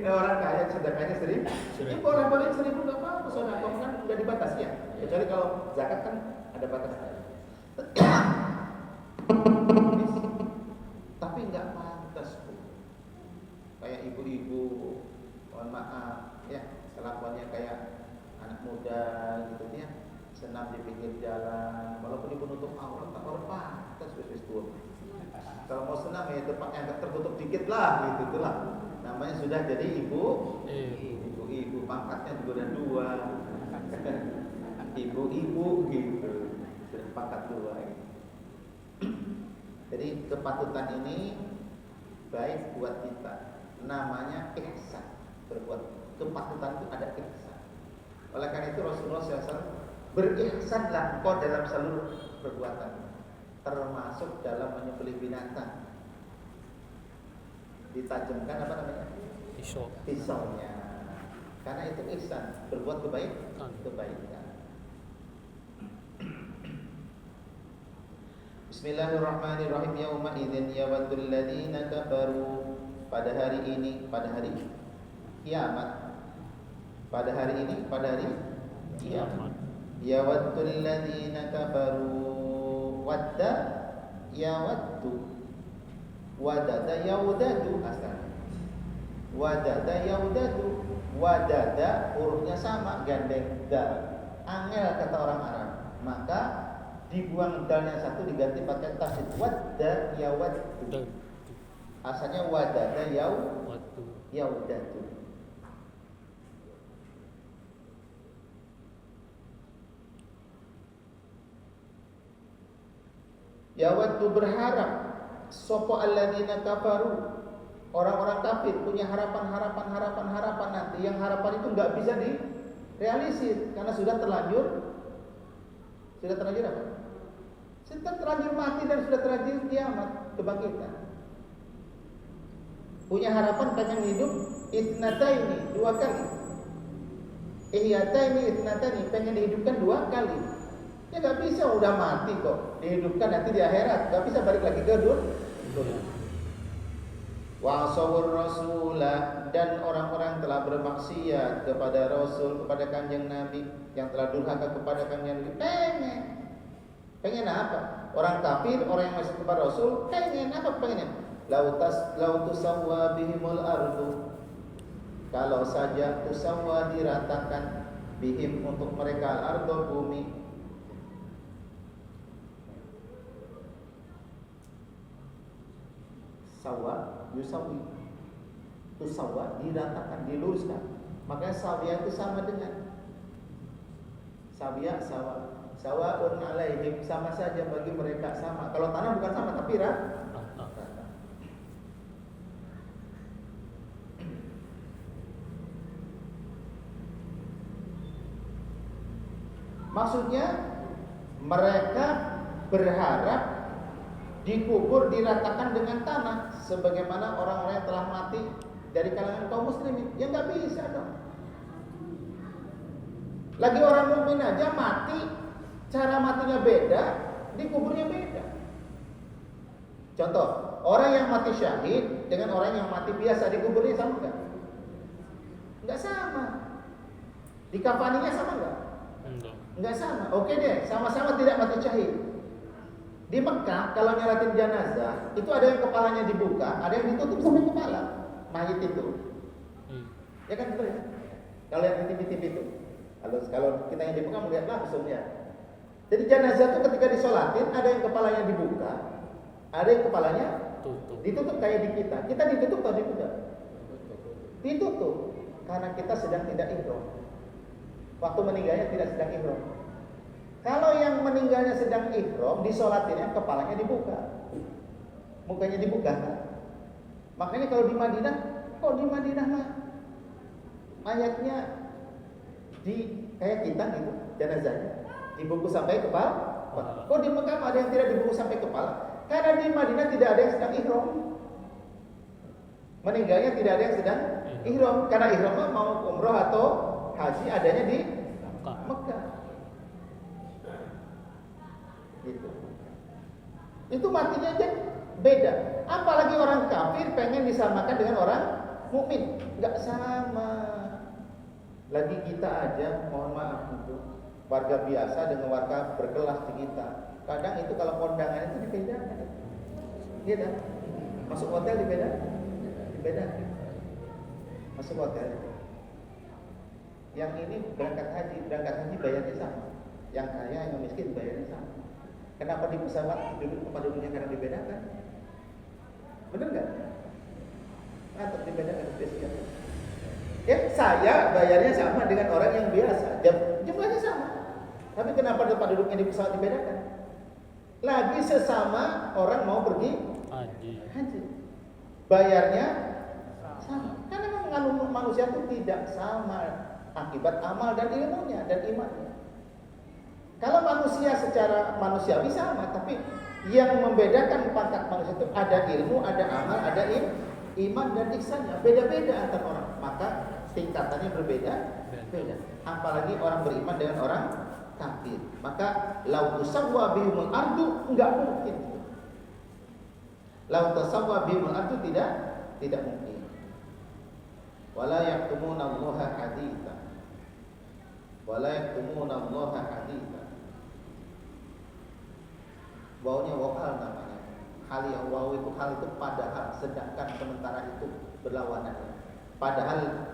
orang kaya sedekahnya 1.000. Ini boleh 1.000 nggak apa-apa, soalnya kan nggak dibatasi ya. Kecuali kalau zakat kan ada batasnya. Tapi nggak pantas Bu. Kayak ibu-ibu, mohon maaf ya, kelakuannya kayak anak muda gitu ya, senam di pinggir jalan, walaupun ibu nutup aurat tak orang pantas wis tua. Kalau mau senam ya tempatnya agak tertutup dikit lah, gitu itulah. Namanya sudah jadi ibu, pangkatnya juga udah 2. Ibu gitu, sudah pangkat 2. Jadi kepatutan ini baik buat kita. Namanya ihsan, berbuat kepatutan itu ada ihsan. Oleh karena itu Rasulullah SAW berihsanlah engkau dalam seluruh perbuatan, termasuk dalam menyembelih binatang. Ditajamkan apa namanya? Pisaunya. Karena itu ihsan, berbuat kebaikan. Bismillahirrahmanirrahim. Yauma idzin yawaddul ladzina kafaru. Pada hari ini, pada hari kiamat. Pada hari ini, pada hari kiamat. Yawaddul ladzina kafaru. Wadda yawaddu. Wadada yaudadu asalnya. Wadada yaudadu. Wadada hurufnya sama, gandeng dal. Angel kata orang Arab. Maka dibuang dalnya satu diganti pakai tasydid. Wadda yawaddu. Asalnya wadada yaudadu. Yawaddu berharap sopo alladzina kafaru, orang-orang kafir punya harapan nanti yang harapan itu nggak bisa direalisir karena sudah terlanjur apa? Sudah terlanjur mati dan sudah terlanjur kiamat, kebangkitan. Punya harapan pengen hidup itnataini 2 kali. Ihyataini itnataini pengen dihidupkan 2 kali. Ya nggak bisa, udah mati kok dihidupkan nanti di akhirat, nggak bisa balik lagi ke dunia. Wa asawur rasulah, dan orang-orang telah bermaksiat kepada Rasul, kepada kanjeng Nabi, yang telah durhaka kepada kanjeng Nabi. Pengen apa? Orang kafir, orang yang masih kepada Rasul, pengen apa? Pengennya lau tusawwa bihimul ardu, kalau saja tusawwa diratakan bihim untuk mereka al-ardu bumi. Sawa yusawi, tusawwa diratakan, diluruskan. Makanya sawiya itu sama dengan sawiya, sawaun alaihim, sama saja bagi mereka, sama. Kalau tanah bukan sama tapi rata. Maksudnya mereka berharap dikubur diratakan dengan tanah sebagaimana orang-orang yang telah mati dari kalangan kaum muslimin. Ya nggak bisa dong. Lagi orang mukmin aja mati, cara matinya beda, dikuburnya beda. Contoh, orang yang mati syahid dengan orang yang mati biasa dikuburnya sama nggak? Nggak sama. Dikafaninya sama nggak? Nggak sama. Oke deh, sama-sama tidak mati syahid. Di Mekah kalau nyolatin jenazah itu ada yang kepalanya dibuka, ada yang ditutup sampai kepala mayit itu. Ya kan betul ya? Kalau yang di TV itu, kalau kita yang dibuka melihat langsung ya. Jadi jenazah itu ketika disolatin ada yang kepalanya dibuka, ada yang kepalanya ditutup kayak di kita. Kita ditutup atau dibuka? Ditutup karena kita sedang tidak ihram. Waktu meninggalnya tidak sedang ihram. Kalau yang meninggalnya sedang ihram, disolatinnya kepalanya dibuka, mukanya dibuka. Makanya kalau di Madinah mah mayatnya kayak kita gitu, jenazahnya dibungkus sampai kepala. Kok di Mekah ada yang tidak dibungkus sampai kepala? Karena di Madinah tidak ada yang sedang ihram. Meninggalnya tidak ada yang sedang ihram, karena ihram mau umroh atau haji adanya di Mekah. Gitu. Itu matinya aja beda. Apalagi orang kafir pengen disamakan dengan orang mukmin, nggak sama. Lagi kita aja, mohon maaf itu warga biasa dengan warga berkelas di kita. Kadang itu kalau kondangan itu dibedakan. Iya kan? Masuk hotel dibedakan. Masuk hotel. Yang ini berangkat haji bayarnya sama. Yang kaya, yang miskin bayarnya sama. Kenapa di pesawat duduk tempat duduknya karena dibedakan? Benar nggak? Atau dibedakan spesial? Ya, saya bayarnya sama dengan orang yang biasa, jumlahnya sama. Tapi kenapa tempat duduknya di pesawat dibedakan? Lagi sesama orang mau pergi haji, bayarnya sama. Karena memang manusia itu tidak sama akibat amal dan ilmunya dan imannya. Kalau manusia secara manusiawi sama, tapi yang membedakan pangkat manusia itu ada ilmu, ada amal, ada iman dan ihsannya. Beda-beda antar orang, maka tingkatannya berbeda. Apalagi orang beriman dengan orang kafir. Maka lau tusawwa bihumul ardu, enggak mungkin. Lau tusawwa bihumul ardu tidak mungkin. Wala yaktumuna Allaha haditha. Wala yaktumuna Allaha haditha. Wawnya wawal namanya. Hal yang waw itu hal itu padahal, sedangkan sementara itu berlawanan. Padahal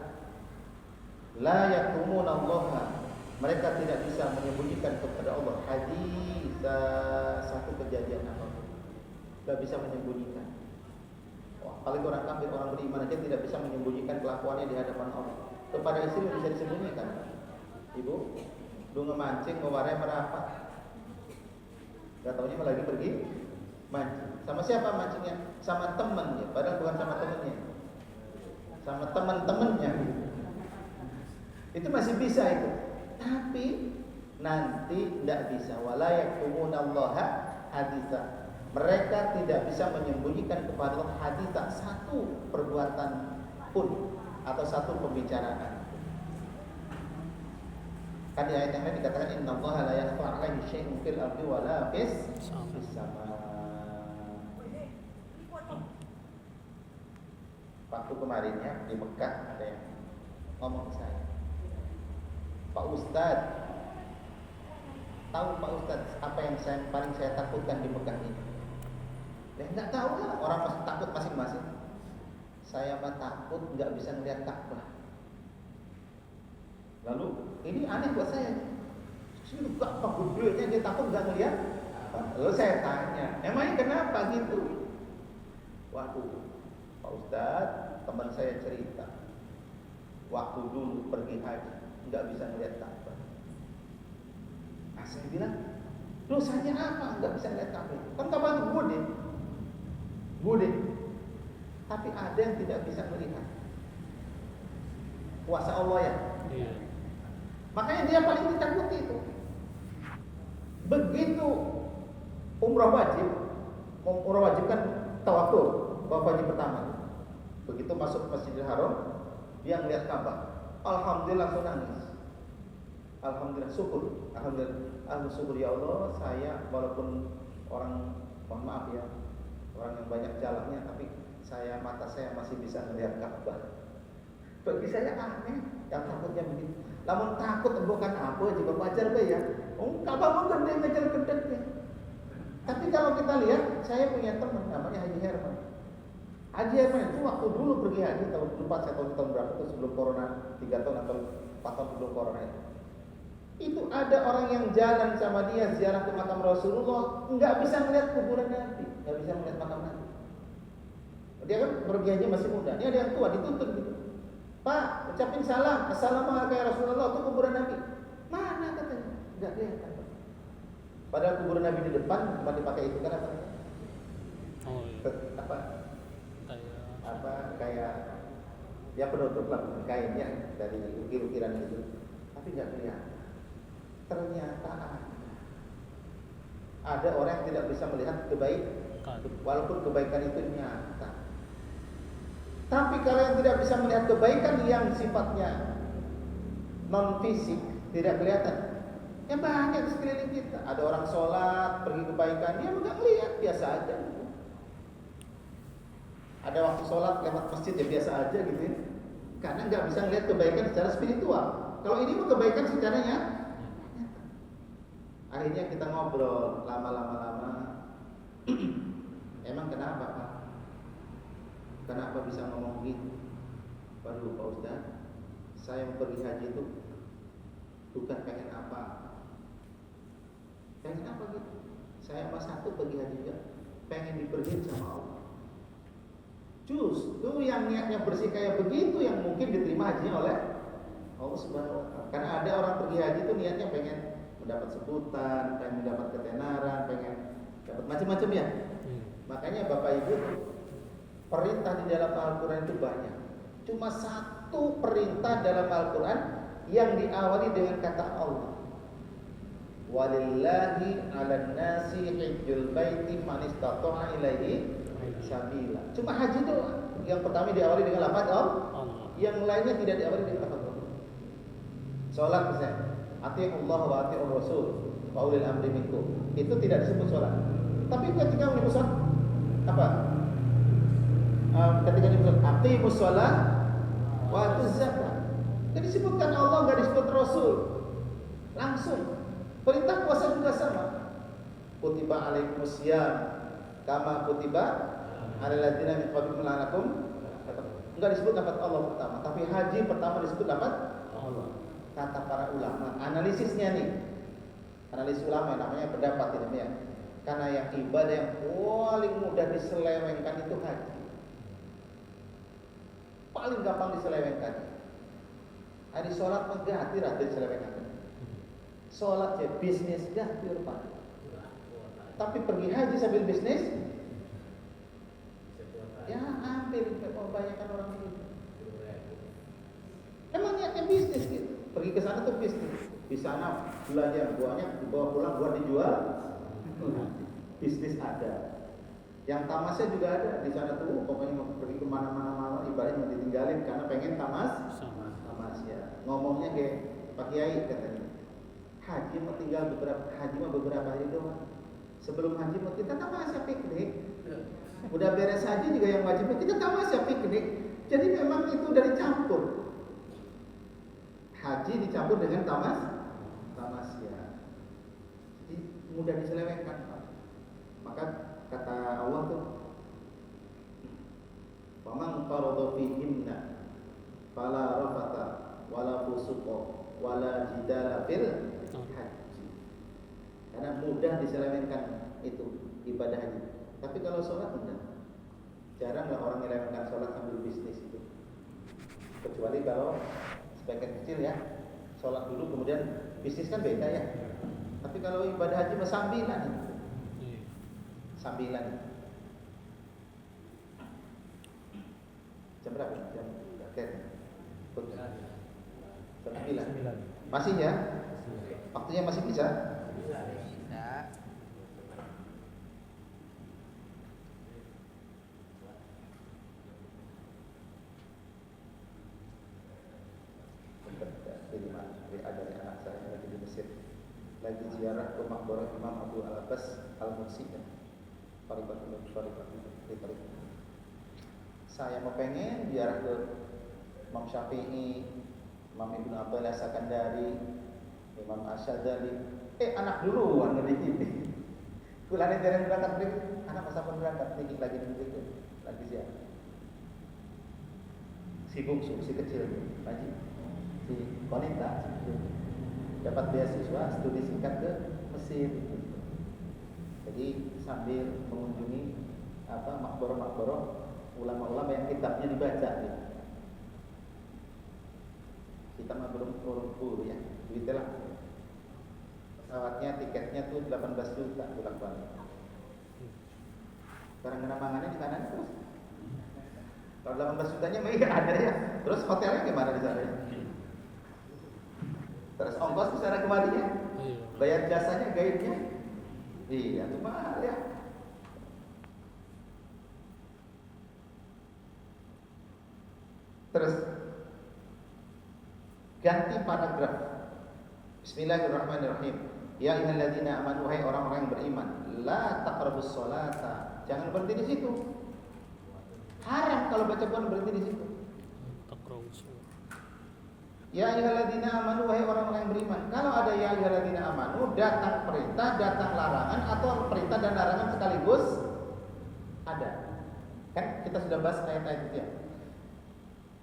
la yaktumuna Allah, mereka tidak bisa menyembunyikan kepada Allah haditha, satu kejadian apapun. Tidak bisa menyembunyikan. Apalagi orang kafir, orang beriman aja tidak bisa menyembunyikan kelakuannya di hadapan Allah. Kepada istri bisa disembunyikan. Ibu, lu ngemancing, ngewarai merapat. Gak taunya lagi pergi mancing. Sama siapa mancingnya? Sama temannya. Padahal bukan sama temannya, sama teman-temannya. Itu masih bisa itu. Tapi nanti tidak bisa. Wala yakumunallaha haditha. Mereka tidak bisa menyembunyikan kepada Allah haditha, satu perbuatan pun atau satu pembicaraan. Kan di ayat yang lain dikatakan innallaha la yakhfa 'alaihi syai'un fil ardi wa la fis sama. Waktu kemarinnya di Mekah ada yang ngomong ke saya, Pak Ustadz, tahu Pak Ustadz apa yang paling saya takutkan di Mekah ini? Nggak tahu lah, orang masih takut masing-masing. Saya mah takut nggak bisa melihat Ka'bah. Lalu ini aneh buat saya. Sini Ka'bah gedenya dia takut nggak melihat. Lalu saya tanya, emangnya kenapa gitu? Waduh, Pak Ustadz, teman saya cerita, waktu dulu pergi haji nggak bisa melihat Ka'bah. Nah, saya bilang, dosanya apa nggak bisa melihat Ka'bah? Kan Ka'bah itu gede. Tapi ada yang tidak bisa melihat. Kuasa Allah ya. Iya. Makanya dia paling ditakuti itu. Begitu umrah wajib kan tawaful, tawaf wajib pertama. Begitu masuk Masjidil Haram, dia melihat Ka'bah. Alhamdulillah langsung nangis. Alhamdulillah syukur. Alhamdulillah syukur ya Allah, saya walaupun orang, mohon maaf ya, orang yang banyak jalannya, tapi mata saya masih bisa melihat Ka'bah. Bagi saya aneh yang takutnya begitu. Namun takut bukan apa juga wajar be ya. Ka'bah mau gede. Tapi kalau kita lihat, saya punya teman namanya Haji Herman. Haji Herman itu waktu dulu pergi haji tahun lupa saya tahun berapa itu sebelum corona, 3 tahun atau 4 tahun sebelum corona itu. Itu ada orang yang jalan sama dia ziarah ke makam Rasulullah, nggak bisa melihat kuburan Nabi, nggak bisa melihat makam Nabi. Dia kan pergi haji masih muda. Ini ada yang tua dituntut gitu. Pak, ucapin salam, assalamualaikum ya Rasulullah, itu kuburan Nabi. Mana katanya? Enggak kelihatan. Padahal kuburan Nabi di depan cuma dipakai itu kan apa? Oh iya. Kayak ya penutup lah kainnya dari ukir-ukiran itu, tapi nggak kelihatan. Ternyata ada orang yang tidak bisa melihat kebaikan, walaupun kebaikan itu nyata. Tapi kalau yang tidak bisa melihat kebaikan yang sifatnya non fisik, tidak kelihatan. Ya banyak di sekeliling kita. Ada orang sholat, pergi kebaikan, dia nggak melihat, biasa aja. Ada waktu sholat lewat masjid ya biasa aja gitu ya. Karena nggak bisa melihat kebaikan secara spiritual. Kalau ini mah kebaikan secara nyata. Akhirnya kita ngobrol lama-lama. Emang kenapa Pak? Kenapa bisa ngomong gitu? Waduh Pak Ustaz, saya mau pergi haji itu bukan pengen apa. Pengen apa gitu? Saya sama satu pergi haji juga pengen dipergiin sama Allah. Justru yang niatnya bersih kayak begitu yang mungkin diterima hajinya oleh Allah Subhanahu wa Ta'ala. Karena ada orang pergi haji itu niatnya pengen mendapat sebutan, pengen mendapat ketenaran, pengen dapat macam-macam ya. Makanya Bapak Ibu, perintah di dalam Al-Quran itu banyak. Cuma satu perintah dalam Al-Quran yang diawali dengan kata Allah. Walillahi 'alan nasi hajjul baiti man istata'a ilaihi sabila. Cuma haji doang. Yang pertama diawali dengan lafaz Allah. Yang lainnya tidak diawali dengan lafaz Allah. Salat misalnya, atiiullah wa atiiur rasul wa ulil amri minkum. Itu tidak disebut salat. Tapi ketika menyebut salat apa? Ketika disebut aqimus shalah wa atuz zakat. Jadi disebutkan Allah, enggak disebut Rasul. Langsung. Perintah puasa juga sama. Kutiba alaikumusiyam kama kutiba alal ladzina min qablikum la'allakum. Enggak disebut lafaz Allah pertama, tapi haji pertama disebut lafaz Allah. Kata para ulama, analisisnya nih. Analisis ulama namanya pendapat ini ya. Karena yang ibadah yang paling mudah diselewengkan itu haji. Paling gampang diselewengkan. Hari sholat mengganti rada diselewengkan. Sholat ya bisnis ganti Pak. Tapi pergi haji sambil bisnis, ya hampir kebanyakan orang ini. Emang niatnya bisnis gitu. Pergi ke sana tuh bisnis. Di sana belanja buahnya dibawa pulang buat dijual. Bisnis ada. Yang tamasnya juga ada di sana tuh. Pokoknya mau pergi kemana-mana malam ibaratnya ditinggalin karena pengen tamas ya. Ngomongnya kayak Pak Kiai katanya. Haji mau tinggal beberapa hari doang. Sebelum haji mau kita tamasya piknik. Udah beres haji juga yang wajib kita tamasya piknik. Jadi memang itu dari campur. Haji dicampur dengan tamasya. Jadi mudah diselewengkan. Maka kata Allah tuh, "Faman farada fihinna fala rafata wala fusuqa wala jidala fil haji." Karena mudah diselewengkan itu ibadah haji. Tapi kalau sholat enggak. Jarang lah orang menyelewengkan sholat sambil bisnis itu. Kecuali kalau sebagian kecil ya, sholat dulu kemudian bisnis kan beda ya. Tapi kalau ibadah haji sambilan itu. Sambilan. Jam berapa? Jam Jam 9. Masih ya? Waktunya masih bisa? Bisa. Dari anak saya lagi di Mesir, lagi ziarah ke makbarah Imam Abu Al-Abbas Al-Mursi. Saya mau pengen ziarah ke Imam Syafi'i, Imam Ibnu Athaillah Sakandari, Imam Asy'adzali. Anak duluan ngeri ini. Kulane dereng berangkat beli, anak masa pun berangkat niki lagi itu, lagi ziarah. Si bungsu, si kecil, Haji, si Konita, dapat beasiswa studi singkat ke Mesir. Jadi sambil mengunjungi makbaro-makbaro ulama-ulama yang kitabnya dibaca gitu. Kita mah belum turun ya, duitnya lah. Pesawatnya tiketnya tuh 18 juta bolak-balik. Barang kena mangannya di mana terus? Kalau 18 jutanya mah iya ada ya. Terus hotelnya gimana di sana? Terus ongkos ke sana kemarinya? Bayar jasanya, guide-nya? Iya, itu mahal ya. Terus ganti paragraf. Bismillahirrahmanirrahim. Ya ayyuhalladzina amanu, wahai orang-orang yang beriman, la taqrabus sholata. Jangan berhenti di situ. Haram kalau baca Quran berhenti di situ. Ya ayyuhalladzina amanu, wahai orang-orang yang beriman. Kalau ada ya ayyuhalladzina amanu, datang perintah, datang larangan, atau perintah dan larangan sekaligus ada. Kan kita sudah bahas ayat-ayat itu ya.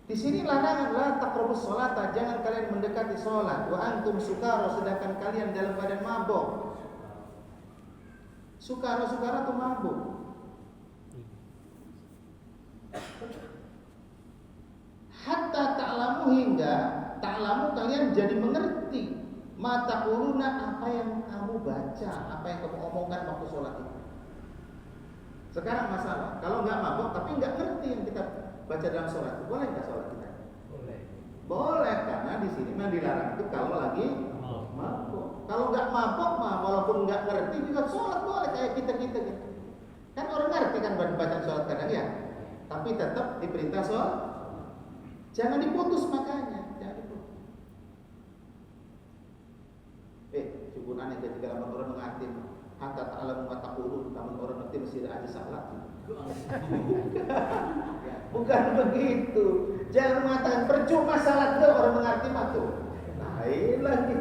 Di sini larangan, la taqrabus sholata, jangan kalian mendekati sholat. Wa antum sukara, sedangkan kalian dalam keadaan mabuk. Sukara itu mabuk. Hatta ta'lamu, hingga ta'lamu kalian jadi mengerti mata kuluna, apa yang kamu baca, apa yang kamu omongkan waktu sholat itu. Sekarang masalah, kalau nggak mabuk tapi nggak ngerti yang kita baca dalam sholat, boleh nggak sholat kita? Boleh, karena di sini mah dilarang itu kalau lagi mabuk. Kalau nggak mabuk mah, walaupun nggak ngerti juga sholat boleh kayak kita gitu. Kan orang ngerti kan bacaan sholat kadang ya, tapi tetap diperintah sholat. Jangan diputus makanya, jangan diputus. Cukup aneh ketika orang mengerti, hatta ta'lamu ma taqulun, namun orang ngerti mesti ada salat. Bukan begitu. Jangan mengatakan percuma salat tuh orang mengerti mah tuh. Lain lagi.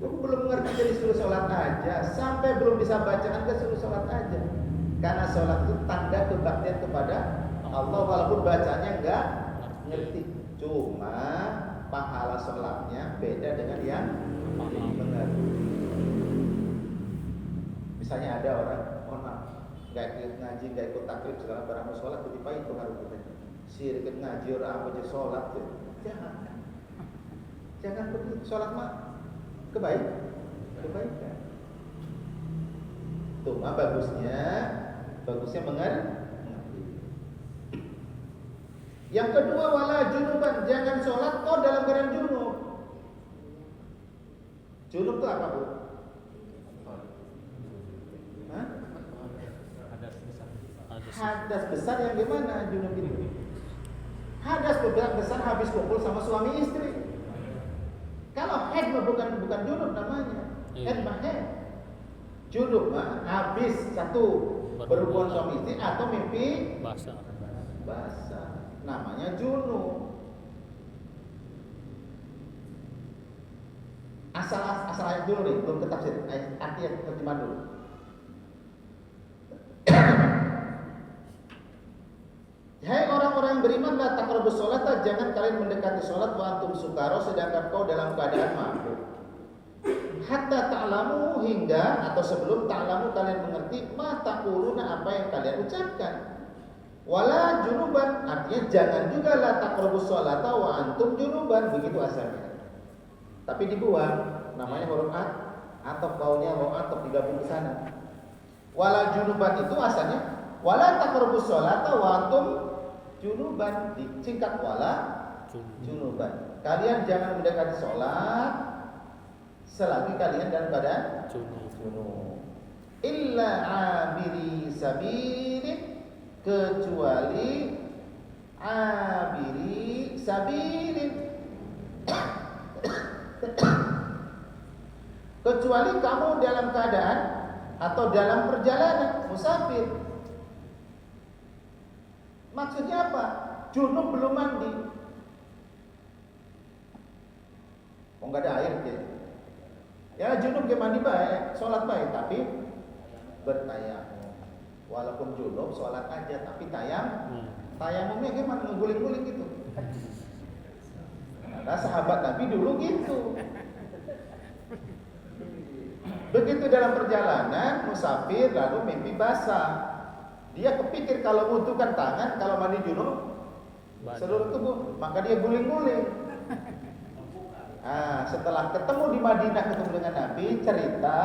Aku belum mengerti jadi suruh sholat aja, sampai belum bisa bacaan ke suruh sholat aja. Karena sholat itu tanda kebaktian kepada Allah, walaupun bacanya enggak ngerti. Cuma pahala sholatnya beda dengan yang mengerti. Misalnya ada orang, mohon maaf, nggak ikut ngaji, nggak ikut takrib, segala barang sholat, ketipa itu harus kita. Ikut ngaji orang apa aja sholat, jangan begitu. Sholat mah kebaikan. Tuh mah bagusnya mengerti. Yang kedua, wala junuban, jangan sholat kau dalam keadaan junub. Junub itu apa, Bu? Hadas besar yang gimana junub itu? Hadas besar habis kumpul sama suami istri. Kalau haid mah bukan junub namanya. Haid mah haid. Junub mah habis satu berhubungan suami istri atau mimpi basah. Namanya junub. Asal ayat dulu nih, belum ke tafsir. Arti yang terjemah dulu. Hai orang-orang yang beriman, la taqrabus sholata, jangan kalian mendekati sholat wa antum sukara, sedangkan kau dalam keadaan mabuk. Hatta ta'lamu, hingga atau sebelum ta'lamu kalian mengerti ma taquluna, apa yang kalian ucapkan. Wala junuban, artinya jangan juga la taqrabus sholata wa antum junuban, begitu asalnya. Tapi dibuang, namanya huruf atau kaunya huruf atau digabung ke sana. Wala junuban itu asalnya wala taqrabus sholata wa antum junuban, disingkat wala junuban. Kalian jangan mendekati sholat selagi kalian dalam keadaan junub. Illa abiri sabilin, kecuali abiri sabilin, kecuali kamu dalam keadaan atau dalam perjalanan musafir. Maksudnya apa? Junub belum mandi. Oh, nggak ada air gitu. Ya junub dia mandi baik, sholat baik, tapi bertayamum. Walaupun junub sholat aja, tapi tayamumnya gimana? Ngeguling-guling gitu. Nah, sahabat Nabi dulu gitu. Begitu dalam perjalanan musafir lalu mimpi basah. Dia kepikir kalau membutuhkan tangan, kalau mandi junub seluruh tubuh, maka dia guling-guling. Nah, setelah ketemu di Madinah, ketemu dengan Nabi, cerita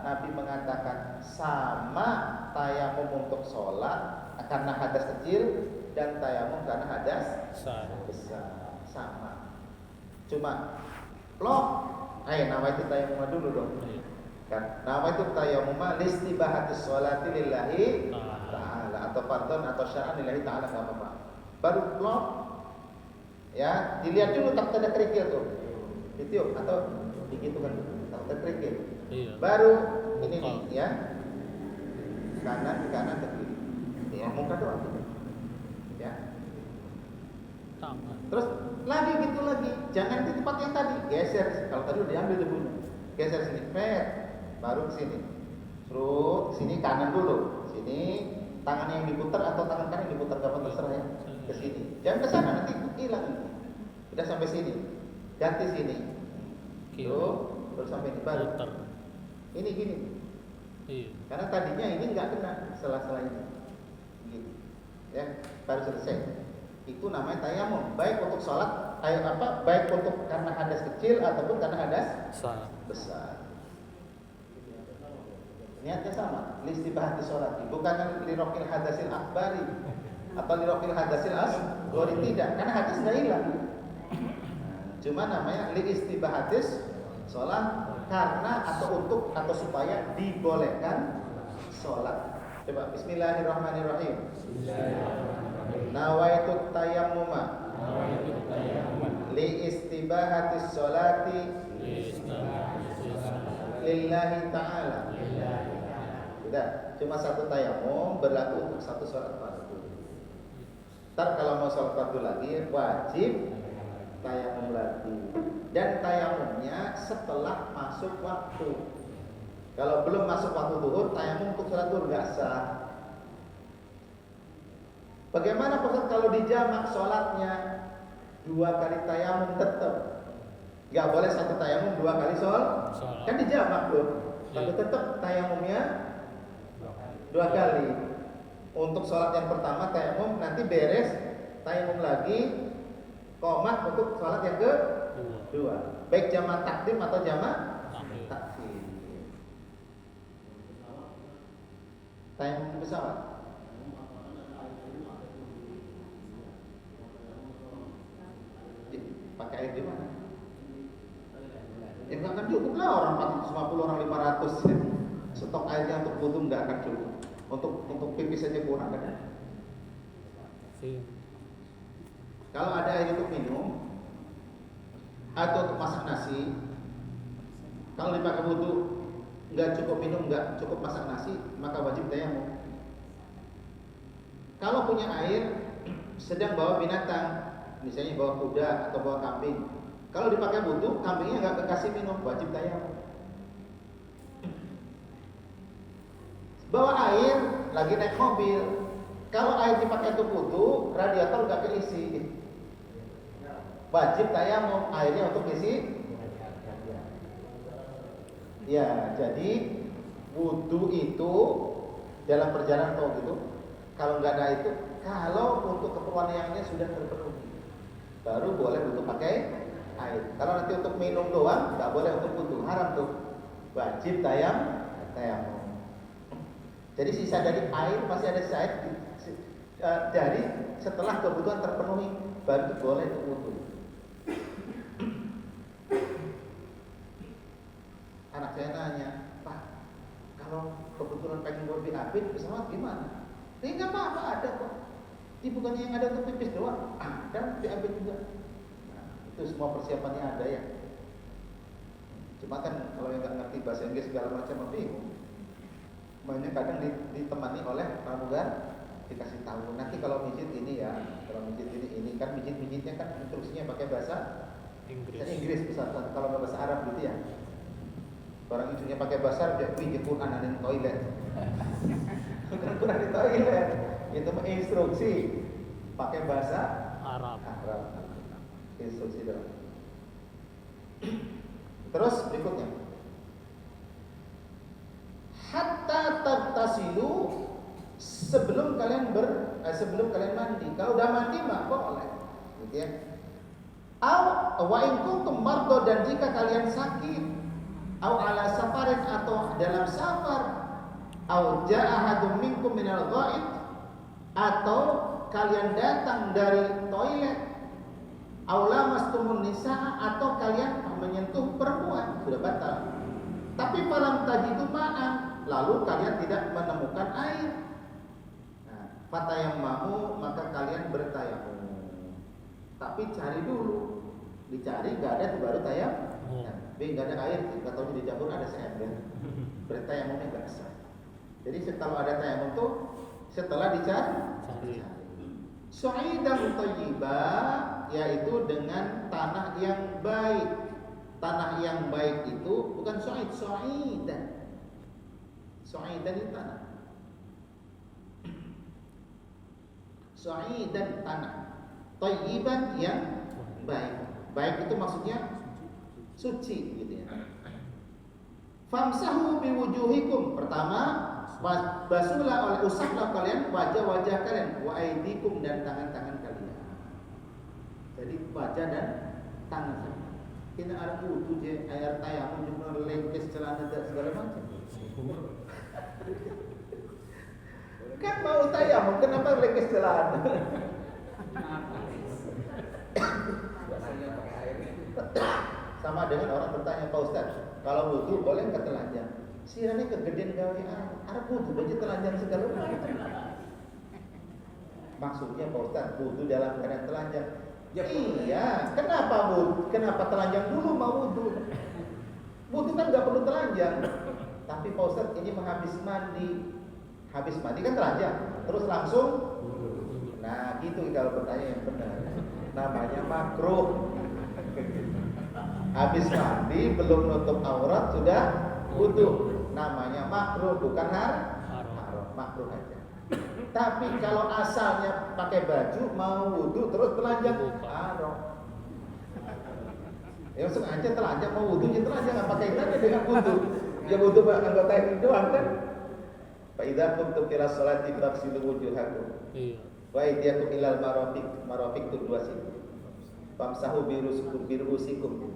Nabi mengatakan sama tayamum untuk sholat karena hadas kecil dan tayamum karena hadas besar, sama. Cuma plok, nawaitu tayamum dulu dong. Kan nawaitu tayamum listibahatis sholati lillahi ta'ala atau fardhon atau syar'an lillahi ta'ala, enggak apa-apa. Baru plok, ya dilihat dulu tak tanda kerikil tuh. Itu atau begitu kan tak tanda kerikil. Iya. Baru ini nih ya, kanan ke kiri, ya muka doang gitu. Ya. Tangan. Terus lagi gitu lagi, jangan di tempat yang tadi, geser. Kalau tadi udah diambil debunya, geser sini, baru ke sini. Terus sini kanan dulu, sini tangan yang diputar atau tangan kanan yang diputar, kapan terserah ya. Ke sini, jangan ke sana nanti hilang. Udah sampai sini, ganti sini. Tuh, terus sampai di baru. Ini gini. Iya. Karena tadinya ini nggak kena sela-sela ini. Gitu. Ya, baru selesai. Itu namanya tayamum, baik untuk sholat, baik untuk karena hadas kecil ataupun karena hadas besar. Niatnya sama, listibahati sholat, bukan lirokil hadasil akbari atau lirokil hadasil asghari, tidak, karena hadas nggak hilang. Cuma namanya liistibahatis sholat karena atau untuk atau supaya dibolehkan sholat. Coba Bismillahirrahmanirrahim. Nawaitu tayammuma liistibahatis sholati lillahi ta'ala. Sudah, cuma satu tayamum berlaku untuk satu sholat fardu. Ntar kalau mau sholat fardu lagi wajib tayamum lagi. Dan tayamumnya setelah masuk waktu. Kalau belum masuk waktu zuhur, tayamum untuk sholat zuhur nggak sah. Bagaimana Ustaz kalau dijamak sholatnya 2 kali tayamum tetap? Nggak boleh satu tayamum 2 kali sholat. Kan dijamak loh. Tapi tetap tayamumnya 2 kali. Untuk sholat yang pertama tayamum, nanti beres tayamum lagi, qomat untuk sholat yang kedua. Baik jamak takdim atau jamak takhir. Tayamum pesawat. Pakai air di mana? Ya nggak akan cukup lah, orang 450, orang 500 ya. Stok airnya untuk wudhu nggak akan cukup. Untuk pipis saja kurang kan? Kalau ada air untuk minum atau untuk masak nasi, kalau dipakai wudhu nggak cukup minum, nggak cukup masak nasi, maka wajib tayamum. Kalau punya air, sedang bawa binatang, misalnya bawa kuda atau bawa kambing, kalau dipakai wudhu, kambingnya nggak dikasih minum, wajib tayamum. Bawa air, lagi naik mobil, kalau air dipakai untuk wudhu, radiator nggak keisi, wajib tayamum, airnya untuk isi. Ya, jadi wudhu itu dalam perjalanan atau gitu, kalau nggak ada itu, kalau untuk keperluan yang lainnya sudah terpenuhi, baru boleh untuk pakai air. Kalau nanti untuk minum doang, nggak boleh untuk wudhu, haram tuh. Wajib tayamum. Jadi sisa dari air masih ada sisa air dari setelah kebutuhan terpenuhi, baru boleh untuk wudhu. Anak saya nanya, Pak, kalau kebetulan pengen buat BAB di pesawat gimana? Ini nggak apa-apa, ada kok. Ini bukannya yang ada untuk pipis doang, ada BAB juga. Nah, itu semua persiapannya ada ya. Cuma kan kalau yang nggak ngerti bahasa Inggris segala macam bingung. Makanya kadang ditemani oleh pramugari, dikasih tahu. Nanti kalau mijit ini ya, kalau mijit ini kan mijitnya kan instruksinya pakai bahasa Inggris pesawat. Kalau nggak bahasa Arab gitu ya. Orang instruksinya pakai bahasa Arab, dia mijit Quran ada di toilet. Bukan Quran di toilet. Itu instruksi pakai bahasa Arab. Instruksi dalam. Terus berikutnya, hatta tagtasilu, sebelum kalian mandi. Kalau udah mandi mah boleh, gitu ya. Wa in kuntum mardo, dan jika kalian sakit, au ala safarin, atau dalam safar, au jaa ahadum minkum minal ghaid, atau kalian datang dari toilet, au lamastumun nisaa, atau kalian menyentuh perempuan, sudah batal. Tapi falam tajidu ma'an, lalu kalian tidak menemukan air. Nah, fatayammamu, maka kalian bertayamum. Tapi cari dulu, dicari nggak ada tuh baru tayamum. Tapi nggak ada air, nggak tahu di dapur ada seember. Bertayamumnya nggak sah. Jadi kalau ada tayamum tuh setelah dicari. Su'idan thayyiba, yaitu dengan tanah yang baik. Tanah yang baik itu bukan su'id, su'idan. Su'idan itu tanah. Su'idan tanah. Thayyiban yang baik. Baik itu maksudnya suci gitu ya. Famsahu biwujuhikum, pertama basuhlah, usaplah kalian wajah-wajah kalian, wa aidikum, dan tangan-tangan kalian. Jadi wajah dan tangan. Kita ada wudu je, air tayamum juga lengkes celana dan segala macam. Kan mau tayamum, kenapa lengkes celana? Sama dengan orang bertanya, Pak Ustaz, kalau wudu boleh nggak telanjang? Sirane kegedean gawe arep wudu aja telanjang segala macam. Maksudnya Pak Ustaz, wudu dalam keadaan telanjang. Ya, iya, kenapa wudu? Kenapa telanjang dulu mau wudu? Wudu kan nggak perlu telanjang. Tapi Pak Ustaz, ini habis mandi kan telanjang, terus langsung. Nah, gitu kalau bertanya yang benar. Namanya makruh. Habis mandi belum nutup aurat sudah wudu. Namanya makruh, bukan haram. Makruh aja. Tapi kalau asalnya pakai baju mau wudu terus telanjang, haram. Ya sengaja telanjang mau wudu, ya telanjang, nggak pakai kaitannya dengan wudu. Ya wudu anggota ini doang kan. Fa idza kuntum ila sholati faghsilu wujuhakum. Iya. Wa aydiyakum ilal marafiq itu dua situ. Famsahu birusikum.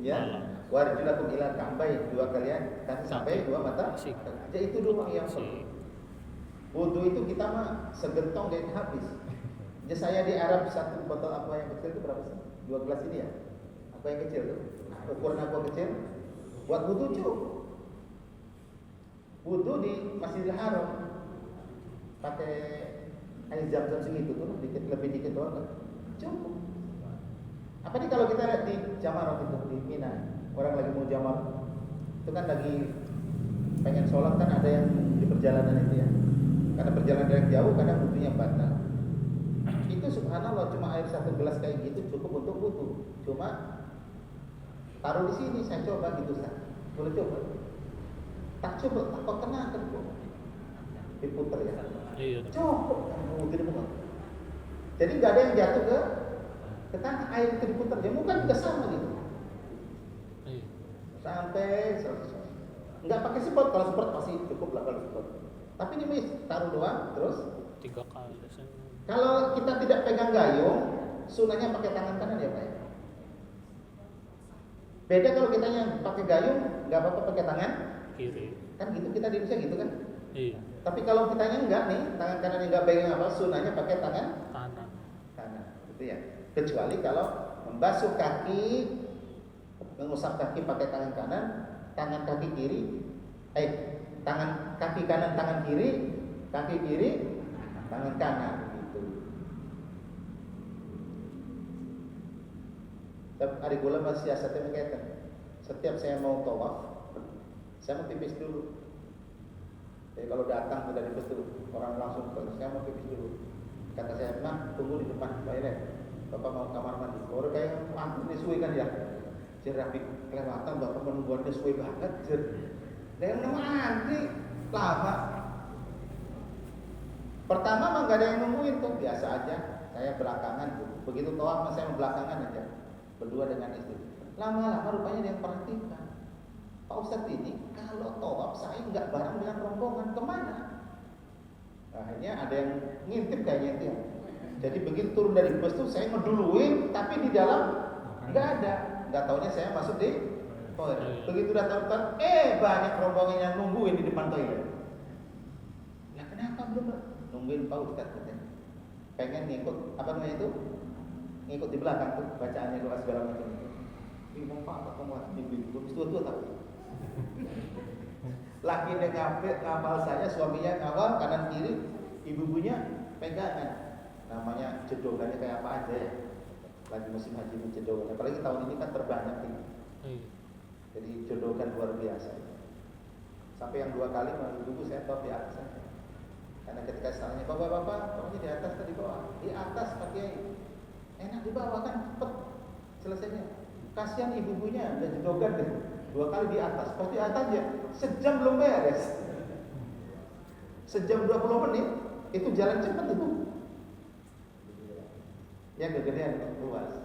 Ya, warjulakum ilal ka'bayn, dua kalian kan sampai dua mata. Aja itu doang yang perlu. Wudu itu kita mah segentong dan habis. Ya saya di Arab satu botol aqua yang kecil itu berapa sih? 2 gelas ini ya? Aqua yang kecil tuh. Ukuran aqua kecil buat wudu cukup. Wudu di Masjidil Haram pakai air zam-zam segitu tuh, lebih dikit doang, cukup. Apa nih kalau kita lihat di Jamarot itu di Mina, orang lagi mau jamar, itu kan lagi pengen sholat, kan ada yang di perjalanan itu ya, karena perjalanan yang jauh kadang wudunya batal. Itu subhanallah cuma air 1 gelas kayak gitu cukup untuk wudu. Cuma taruh di sini, saya coba gitu Ustaz. Boleh coba? Tak coba, tak kok kena kan kok. Diputer ya. Iya. Cukup kan wudu bukan. Jadi nggak ada yang jatuh ke tanah, air itu diputar, dia bukan juga sama gitu. Sampai selesai. Nggak pakai semprot, kalau semprot pasti cukup lah kalau semprot. Tapi ini taruh doang, terus 3 kali. Kalau kita tidak pegang gayung, sunahnya pakai tangan kanan ya Pak ya. Beda kalau kita yang pakai gayung, nggak apa-apa pakai tangan kiri. Kan gitu kita di Indonesia gitu kan. Iya. Tapi kalau kitanya enggak nih, tangan kanan yang nggak pegang apa, sunahnya pakai tangan kanan, gitu ya. Kecuali kalau membasuh kaki, mengusap kaki pakai tangan kanan, tangan kaki kiri, tangan kaki kanan tangan kiri, kaki kiri tangan kanan gitu. Tapi hari bulan masih siasatnya berkaitan. Setiap saya mau tawaf, saya mau pipis dulu. Jadi kalau datang sudah dibetul, orang langsung saya mau pipis dulu. Kata saya, "Mak, tunggu di depan toilet. Bapak mau kamar mandi." Orang kayak mantu disuai kan ya. Rapi kelewatan, bapak menungguannya suai banget. Dan yang antri lama. Pertama mah nggak ada yang nungguin tuh, biasa aja. Saya belakangan tuh. Begitu tawaf saya belakangan aja. Berdua dengan istri. Lama-lama rupanya dia yang perhatikan. Pak Ustadz ini kalau tawaf saya nggak bareng dengan rombongan, kemana? Akhirnya ada yang ngintip kayaknya itu ya. Jadi begitu turun dari bus tuh saya ngeduluin, tapi di dalam Nggak ada. Nggak taunya saya masuk di toilet. Begitu datang banyak rombongan yang nungguin di depan toilet. Lah kenapa belum? Nungguin Pak Ustadz katanya. Pengen ngikut apa namanya itu? Ngikut di belakang tuh bacaannya doa segala macam itu. Bingung Pak, kamu belum tua tahu. Laki dia ngapal saya, suaminya ngawal kanan kiri, ibu-ibunya pegangan. Namanya cedogannya kayak apa aja ya. Lagi musim haji itu cedogan. Apalagi tahun ini kan terbanyak ini. Jadi cedogan luar biasa. Sampai yang 2 kali dulu saya top di atas saja. Karena ketika salahnya bapak-bapak, kamu di atas atau di bawah? Di atas Pak Kiai. Enak di bawah kan cepet selesainya. Kasihan ibu-ibunya udah cedogan deh. 2 kali di atas, pasti atas ya. Sejam belum beres. Sejam 20 menit itu jalan cepat itu. Ya kegedean luas.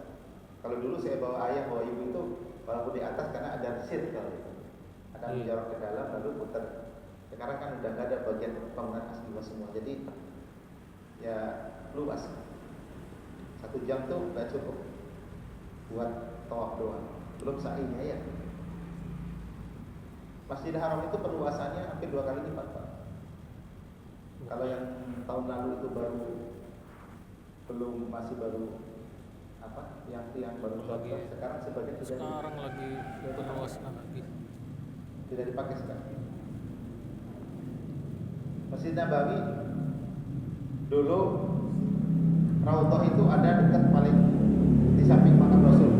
Kalau dulu saya bawa ayah bawa ibu itu walaupun di atas karena ada seat kalau itu. Ada menjorok ke dalam lalu putar. Sekarang kan udah nggak ada bagian bangunan asli semua. Jadi ya luas. 1 jam tuh nggak cukup buat tawaf doang. Belum sa'inya ya. Masjidil Haram itu perluasannya hampir 2 kali lipat Pak. Kalau yang tahun lalu itu masih baru apa? Yang baru lagi, sekarang sebagian sekarang lagi perluasan lagi. Tidak dipakai sekarang. Masjid Nabawi dulu Raudhah itu ada dekat paling di samping makam Rasul.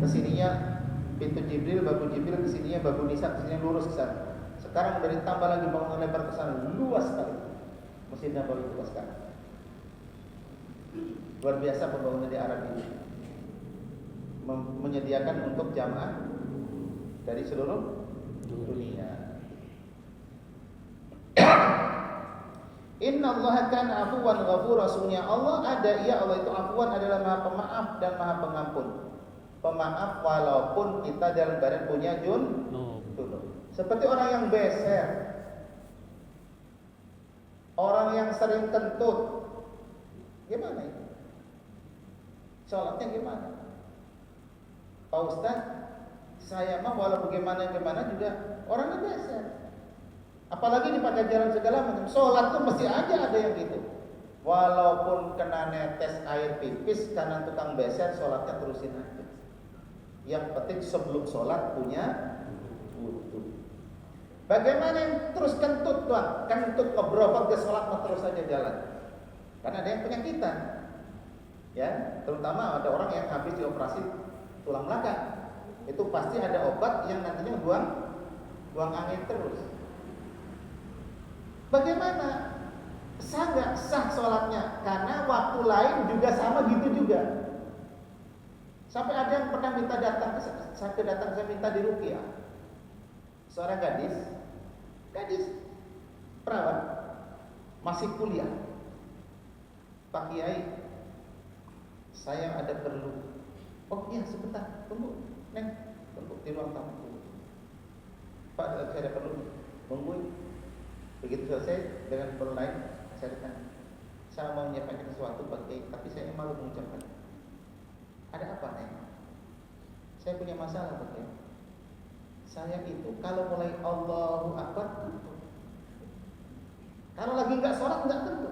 Kesininya pintu Jibril, babu Jibril, kesininya babu Nisa, kesininya lurus ke sana. Sekarang udah ditambah lagi bangunan lebar ke sana, luas sekali. Masjid Nabawi luas sekali. Luar biasa pembangunan di Arab ini. Menyediakan untuk jamaah dari seluruh dunia. Innallaha kana afuwan ghafura. Sesungguhnya Allah itu afuwan adalah Maha Pemaaf dan Maha Pengampun. Pemaaf walaupun kita dalam badan punya junub. Seperti orang yang beser, orang yang sering kentut, gimana itu? Sholatnya gimana? Pak Ustaz, saya mah walau bagaimana juga orangnya beser. Apalagi di Pajajaran segala macam, sholat tuh mesti aja ada yang gitu. Walaupun kena netes air pipis karena tukang beser, sholatnya terusin aja. Yang penting sebelum sholat punya wudu. Bagaimana yang terus kentut doang? Kentut ngebrobot ke sholat mah terus saja jalan. Karena ada yang penyakitan. Ya, terutama ada orang yang habis dioperasi tulang belakang. Itu pasti ada obat yang nantinya buang angin terus. Bagaimana? Sah nggak sah sholatnya? Karena waktu lain juga sama gitu juga. Sampai ada yang pernah minta saya minta diruqyah. Seorang gadis perawat masih kuliah. Pak Kiai, saya ada perlu. Oh iya sebentar, tunggu, Neng, tunggu di ruang tamu. Pak, saya ada perlu, tungguin. Begitu selesai dengan perlu lain, saya datang. Saya mau menyampaikan sesuatu Pak Kiai, tapi saya malu mengucapkan. Ada apa Neng? Saya punya masalah Pak Kiai. Saya itu kalau mulai Allahu Akbar tentu. Kalau lagi nggak sholat nggak tentu.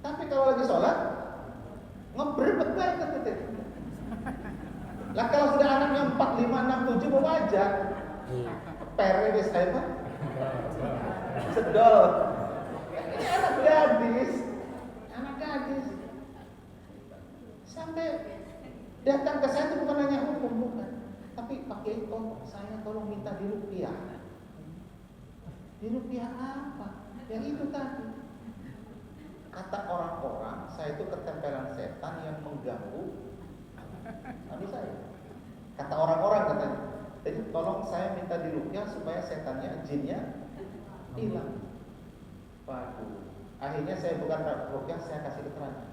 Tapi kalau lagi sholat ngebrebet banget gitu. Lah kalau sudah anaknya 4, 5, 6, 7 mau wajar. Pere saya Pak. Sedol. Ini anak gadis. Sampai datang ke saya itu bukan hanya hukum, bukan. Tapi pakai saya tolong minta diruqyah. Diruqyah apa? Yang itu tadi. Kata orang-orang, saya itu ketempelan setan yang mengganggu suami saya. Kata orang-orang katanya. Jadi tolong saya minta diruqyah supaya setannya, jinnya hilang. Waduh. Akhirnya saya bukan ruqyah, saya kasih keterangan.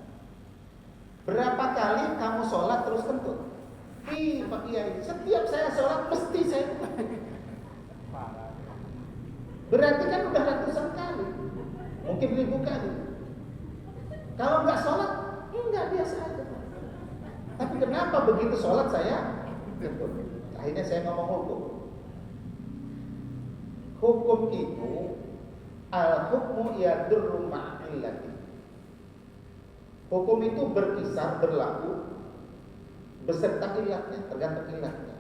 Berapa kali kamu sholat terus kentut? Pak Kiai, setiap saya sholat mesti saya kentut. Berarti kan udah ratusan kali, mungkin 1000 kali. Kalau nggak sholat, enggak biasa aja. Tapi kenapa begitu sholat saya kentut? Akhirnya saya ngomong hukum. Hukum itu al-hukmu yadurru ma'illati. Hukum itu berkisar, berlaku beserta ilatnya, tergantung ilatnya.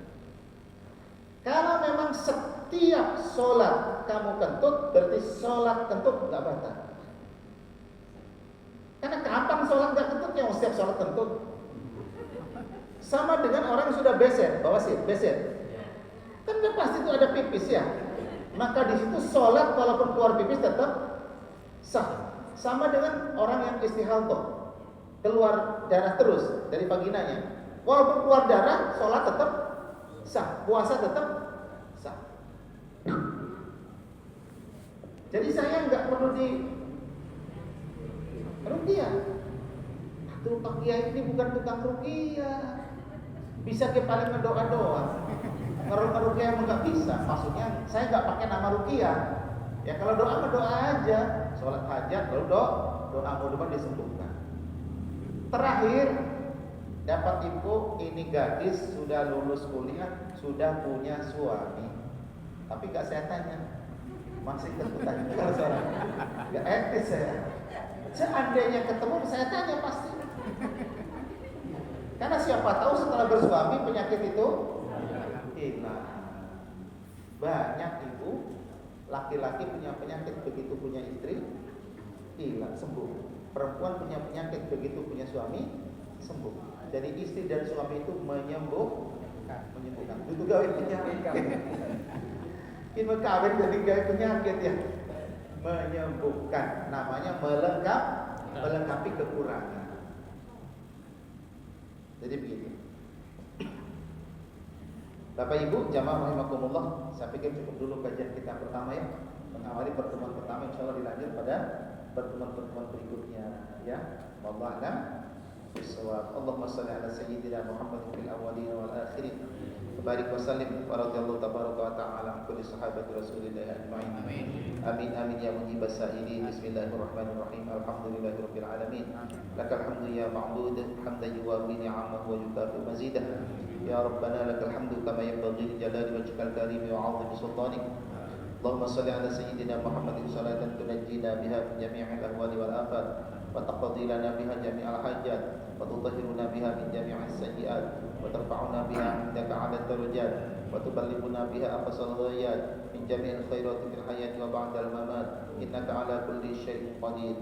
Kalau memang setiap sholat kamu kentut, berarti sholat kentut nggak batal. Karena kapan sholat nggak kentut? Yang setiap sholat kentut. Sama dengan orang yang sudah beset, bawasir, beset. Kan dia pasti itu ada pipis ya. Maka di situ sholat walaupun keluar pipis tetap sah. Sama dengan orang yang istihaltoh, keluar darah terus dari vaginanya. Walaupun keluar darah, sholat tetap sah, puasa tetap sah. Jadi saya nggak perlu di ruqyah. Tukang kiai ini bukan tukang ruqyah. Bisa ke paling mendoa-doa. Ngeruqyah emang nggak bisa. Maksudnya saya nggak pakai nama ruqyah. Ya kalau doa doa aja. Sholat hajat lalu doa mudah-mudahan disembuhkan. Terakhir dapat info ini gadis sudah lulus kuliah, sudah punya suami. Tapi gak saya tanya, masih ketutan kalau seorang gak etis saya. Seandainya ketemu saya tanya pasti. Karena siapa tahu setelah bersuami penyakit itu hilang. Banyak ibu laki-laki punya penyakit begitu punya istri hilang, sembuh. Perempuan punya penyakit begitu punya suami sembuh. Jadi istri dan suami itu menyembuhkan. Itu gawe penyakit. Ini kawin jadi gawe penyakit ya. Menyembuhkan. Namanya melengkapi kekurangan. Jadi begitu. Bapak Ibu, jamaah rahimakumullah, saya pikir cukup dulu kajian kita pertama ya. Mengawali pertemuan pertama, insyaallah dilanjut pada pertemuan-pertemuan berikutnya ya. Wallahu a'lam. Allahumma shalli ala sayyidina Muhammad fil awwalin wal akhirin. Barik wa sallim wa radhiyallahu tabaraka wa ta'ala an kulli sahabati Rasulillah ajma'in. Amin amin ya mujibas sa'ilin. Bismillahirrahmanirrahim. Alhamdulillahirabbil alamin. Lakal hamdu ya ma'bud, hamdan yuwafi ni'amahu wa yukafi mazidah. Ya Rabbana lakal hamdu kama yanbaghi li jalali wajhikal karim wa 'azimi sultanik. Allahumma shalli ala sayyidina Muhammadin salatan tunajjina biha min jami'il ahwali wal afat wa taqdi lana biha jami'al hajat wa tutahhiruna biha min jami'is sayyi'at wa tarfa'una biha 'indaka 'ala darajat wa tuballighuna biha aqsal ghayat min jami'il khairati fil hayati wa ba'dal mamat innaka 'ala kulli syai'in qadir.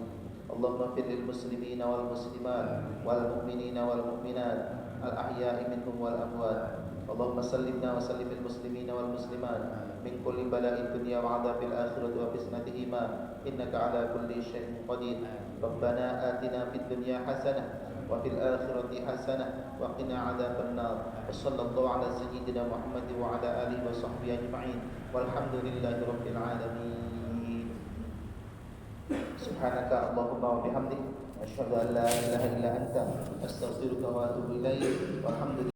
Allahumma fir lil muslimina wal muslimat wal mu'minina wal mu'minat al ahya'i minhum wal amwat. Allahumma sallimna wa sallim al muslimina wal muslimat min kulli bala'id dunya wa 'adzabil akhirati wa fitnatihima innaka 'ala kulli syai'in qadir. Rabbana atina fid dunya hasanah wa fil akhirati hasanah wa qina 'adzaban nar. Wa sallallahu 'ala sayyidina Muhammad wa 'ala alihi wa sahbihi ajma'in. Walhamdulillahi rabbil alamin. Subhanaka Allahumma wa bihamdik asyhadu an la ilaha illa anta astaghfiruka wa atubu ilaik. Walhamdulillah.